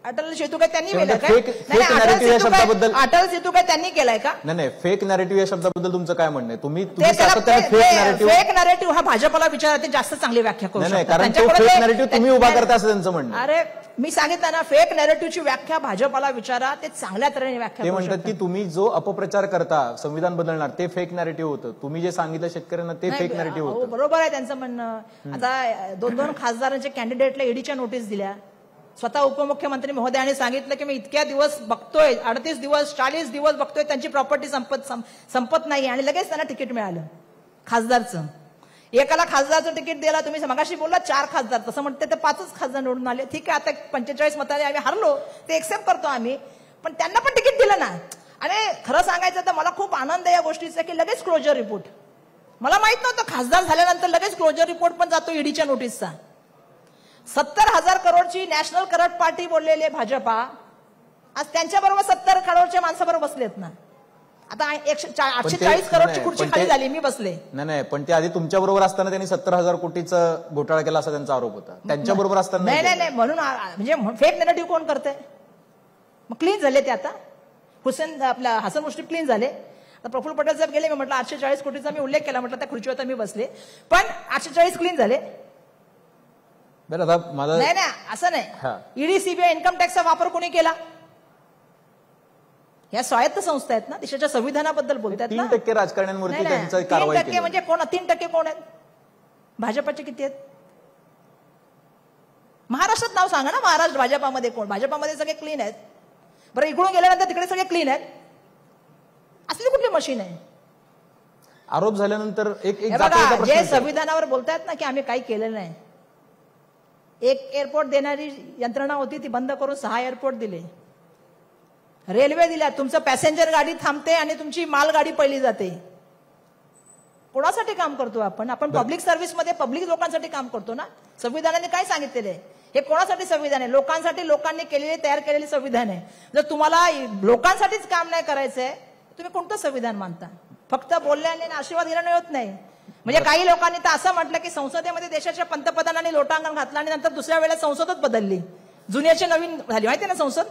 G: अटल सेतू काय त्यांनी
F: ते
G: केलं
F: म्हणजे fake narrative या शब्दाबद्दल-
G: अटल सेतू काय त्यांनी केलाय का?
F: नाही फेक नॅरेटिव्ह या शब्दाबद्दल तुमचं काय म्हणणं आहे? तुम्ही
G: ते
F: सातत्याने फेक नॅरेटिव्ह
G: फेक नॅरेटिव्ह हा भाजपला विचारा, ते जास्त चांगली व्याख्या करू
F: नाही
G: शकतात.
F: कारण तो
G: त्यांच्याकडे
F: फेक
G: ते-
F: नॅरेटिव्ह तुम्ही उभा करता असं त्यांचं म्हणणं आहे.
G: अरे मी सांगितलं ना, फेक नॅरेटिव्हची व्याख्या भाजपला विचारा, ते चांगल्या तऱ्हेने व्याख्या
F: ते
G: करू
F: म्हणतात
G: शकतात.
F: की तुम्ही जो अपप्रचार करता संविधान बदलणार ते फेक नॅरेटिव्ह होतं. तुम्ही जे सांगितलं शेतकऱ्यांना ते
G: नाही,
F: फेक नॅरेटिव्ह
G: हो,
F: होतं.
G: बरोबर आहे त्यांचं म्हणणं. आता 2-2 खासदारांच्या कॅन्डिडेटला ईडीच्या नोटीस दिल्या. स्वतः उपमुख्यमंत्री महोदयांनी सांगितलं की मी इतक्या दिवस बघतोय, 38 दिवस 40 दिवस बघतोय, त्यांची प्रॉपर्टी संपत नाही आणि लगेच त्यांना तिकीट मिळालं खासदारचं. एकाला खासदारचं तिकीट दिलं, तुम्ही मगाशी बोलला 4 खासदार, तसं म्हणते ते 5च खासदार निवडून आले. ठीक आहे, आता 45 मतांनी आम्ही हरलो, ते एक्सेप्ट करतो आम्ही, पण त्यांना पण तिकीट दिलं ना. आणि खरं सांगायचं तर मला खूप आनंद आहे या गोष्टीचा की लगेच क्लोजर रिपोर्ट. मला माहित नव्हतं खासदार झाल्यानंतर लगेच क्लोजर रिपोर्ट पण जातो ईडीच्या नोटीसचा. 70,000 करोडची नॅशनल करप्ट पार्टी बोललेले भाजपा आज त्यांच्याबरोबर 70 करोडच्या माणसाबरोबर बसलेत ना. आता 840 करोडची खुर्ची खाली झाली, मी बसले.
F: नाही पण ते आधी तुमच्या बरोबर असताना त्यांनी 70,000 कोटीचा घोटाळा केला असा त्यांचा आरोप होता. त्यांच्या बरोबर असताना
G: नाही म्हणून म्हणजे फेक नॅरेटिव्ह कोण करते? मग क्लीन झाले ते आता. आपला हसन मुश्रीफ क्लीन झाले. आता प्रफुल्ल पटेल साहेब गेले, मी म्हटलं 840 कोटीचा मी उल्लेख केला, म्हटलं त्या खुर्चीवर मी बसले, पण 840 क्लीन झाले.
F: बरं आता मला
G: नाही असं नाही. ईडी सीबीआय इन्कम टॅक्सचा वापर कोणी केला? या स्वायत्त संस्था आहेत ना, देशाच्या संविधानाबद्दल बोलतात ना.
F: 3% राजकारण्यांवरती त्यांचा कारवाई
G: 3% म्हणजे कोण? 3% कोण आहेत? भाजपाचे किती आहेत? महाराष्ट्रात नाव सांगा ना, महाराष्ट्र भाजपामध्ये कोण? भाजपामध्ये सगळे क्लीन आहेत. बरं, इकडून गेल्यानंतर तिकडे सगळे क्लीन आहेत. असली कुठली मशीन आहे?
F: आरोप झाल्यानंतर एक
G: जे संविधानावर बोलतायत ना की आम्ही काही केलेलं नाही. एक एअरपोर्ट देणारी यंत्रणा होती, ती बंद करून 6 एअरपोर्ट दिले. रेल्वे दिल्या, तुमचं पॅसेंजर गाडी थांबते आणि तुमची मालगाडी पहिली जाते. कोणासाठी काम करतो आपण? पब्लिक सर्व्हिसमध्ये पब्लिक लोकांसाठी काम करतो ना. संविधानाने काय सांगितलेलं आहे? हे कोणासाठी संविधान आहे? लोकांसाठी, लोकांनी तयार केलेले संविधान आहे. जर तुम्हाला लोकांसाठीच काम नाही करायचंय, तुम्ही कोणतं संविधान मानता? फक्त बोलल्याने आशीर्वाद घेण्याने होत नाही. म्हणजे काही लोकांनी तर असं म्हटलं की संसदेमध्ये देशाच्या पंतप्रधानांनी लोटांगण घातलं आणि नंतर दुसऱ्या वेळेला संसदच बदलली, जुन्याची नवीन झाली. माहिती आहे ना संसद?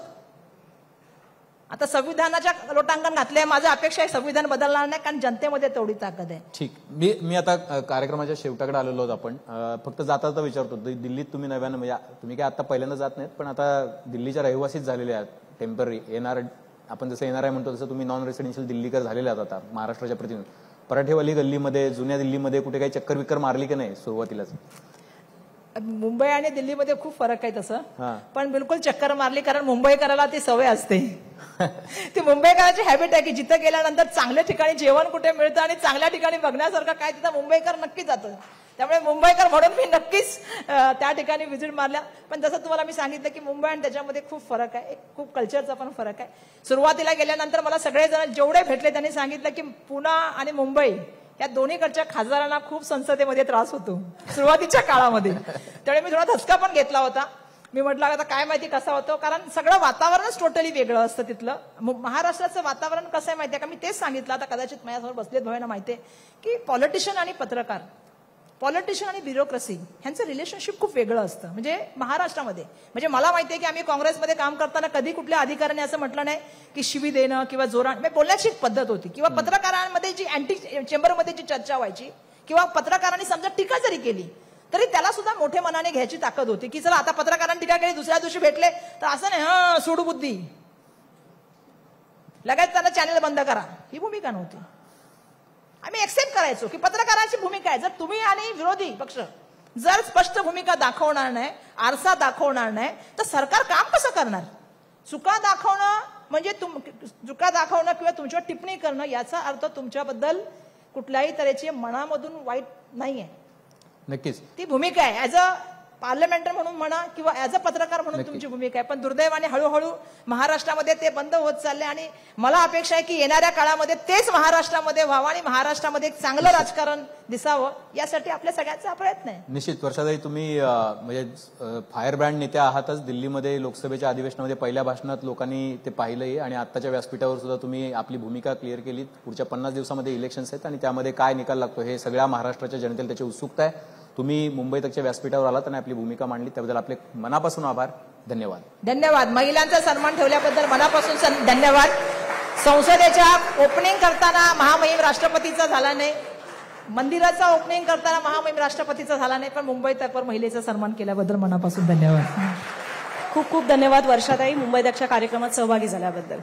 G: आता संविधानाच्या लोटांगण घातलंय. माझं अपेक्षा आहे संविधान बदलणार नाही, कारण जनतेमध्ये तेवढी ताकद आहे.
F: ठीक. मी आता कार्यक्रमाच्या शेवटाकडे आलेलो आहोत. आपण फक्त जाता विचारतो, दिल्लीत तुम्ही नव्यानं, म्हणजे तुम्ही काय आता पहिल्यांदा जात नाहीत, पण आता दिल्लीच्या रहिवासीच झालेले आहात, टेम्पररी येणार. आपण जसं येणार आहे म्हणतो तसं तुम्ही नॉन रेसिडेन्शियल दिल्लीकर झालेले आहात आता महाराष्ट्राच्या प्रतिनिधी. पराठेवाली गल्लीमध्ये, जुन्या दिल्लीमध्ये कुठे काही चक्कर विक्कर मारली की नाही सुरुवातीलाच?
G: मुंबई आणि दिल्लीमध्ये खूप फरक आहे तसं, पण बिलकुल चक्कर मारली, कारण मुंबईकराला ती सवय असते. ती मुंबईकराची हॅबिट आहे की जिथं गेल्यानंतर चांगल्या ठिकाणी जेवण कुठे मिळतं आणि चांगल्या ठिकाणी बघण्यासारखं काय तिथं मुंबईकर नक्की जातं. त्यामुळे मुंबईकर म्हणून मी नक्कीच त्या ठिकाणी व्हिजिट मारल्या. पण जसं तुम्हाला मी सांगितलं की मुंबई आणि त्याच्यामध्ये खूप फरक आहे, खूप कल्चरचा पण फरक आहे. सुरुवातीला गेल्यानंतर मला सगळेजण जेवढे भेटले त्यांनी सांगितलं की पुणे आणि मुंबई या दोन्हीकडच्या खासदारांना खूप संसदेमध्ये त्रास होतो सुरुवातीच्या काळामध्ये. त्यामुळे मी थोडा धसका पण घेतला होता. मी म्हटलं आता काय माहिती कसा होतो, कारण सगळं वातावरणच टोटली वेगळं असतं तिथलं. महाराष्ट्राचं वातावरण कसं आहे माहितीये का? मी तेच सांगितलं. आता कदाचित माझ्यासमोर बसलेत भावांना माहितीये की पॉलिटिशियन आणि पत्रकार, पॉलिटिशियन आणि ब्युरोक्रेसी ह्यांचं रिलेशनशिप खूप वेगळं असतं. म्हणजे महाराष्ट्रामध्ये, म्हणजे मला माहितीये की आम्ही काँग्रेसमध्ये काम करताना कधी कुठल्या अधिकाऱ्याने असं म्हटलं नाही की शिवी देणं किंवा जोरात बोलण्याची एक पद्धत होती. किंवा पत्रकारांमध्ये जी अँटी चेंबरमध्ये जी चर्चा व्हायची किंवा पत्रकारांनी समजा टीका जरी केली तरी त्याला सुद्धा मोठे मनाने घ्यायची ताकद होती की चला आता पत्रकारांनी टीका केली, दुसऱ्या दिवशी भेटले तर असं नाही सूडबुद्धी लगेच त्यांना चॅनल बंद करा, ही भूमिका नव्हती. आम्ही एक्सेप्ट करायचो की पत्रकारांची भूमिका आहे. जर तुम्ही आणि विरोधी पक्ष जर स्पष्ट भूमिका दाखवणार नाही, आरसा दाखवणार नाही, तर सरकार काम कसं करणार? चुका दाखवणं म्हणजे चुका दाखवणं किंवा तुमच्यावर टिप्पणी करणं याचा अर्थ तुमच्याबद्दल कुठल्याही तऱ्हेची मनामधून वाईट नाहीये.
F: नक्कीच
G: ती भूमिका आहे. ऍज अ पार्लमेंटर म्हणून म्हणा किंवा ऍज अ पत्रकार म्हणून तुमची भूमिका आहे, पण दुर्दैवाने हळूहळू महाराष्ट्रामध्ये ते बंद होत चालले आणि मला अपेक्षा आहे की येणाऱ्या काळामध्ये तेच महाराष्ट्रामध्ये व्हावं आणि महाराष्ट्रामध्ये एक चांगलं राजकारण दिसावं, यासाठी आपल्या सगळ्यांचा प्रयत्न आहे.
F: निश्चित वर्षाताई, तुम्ही म्हणजे फायर ब्रँड नेत्या आहातच. दिल्लीमध्ये लोकसभेच्या अधिवेशनामध्ये पहिल्या भाषणात लोकांनी ते पाहिलंही आणि आत्ताच्या व्यासपीठावर सुद्धा तुम्ही आपली भूमिका क्लिअर केली. पुढच्या 50 दिवसामध्ये इलेक्शन्स आहेत आणि त्यामध्ये काय निकाल लागतो हे सगळ्या महाराष्ट्राच्या जनतेला त्याची उत्सुकता आहे. तुम्ही मुंबई तकच्या व्यासपीठावर आलात आणि आपली भूमिका मांडली, त्याबद्दल आपले मनापासून आभार. धन्यवाद.
G: धन्यवाद. महिलांचा सन्मान ठेवल्याबद्दल मनापासून धन्यवाद. संसदेच्या ओपनिंग करताना महामहिम राष्ट्रपतीचा झाला नाही, मंदिराचा ओपनिंग करताना महामहिम राष्ट्रपतीचा झाला नाही, पण मुंबई तकवर महिलेचा सन्मान केल्याबद्दल मनापासून धन्यवाद.
E: खूप खूप धन्यवाद वर्षाताई, मुंबई तकच्या कार्यक्रमात सहभागी झाल्याबद्दल.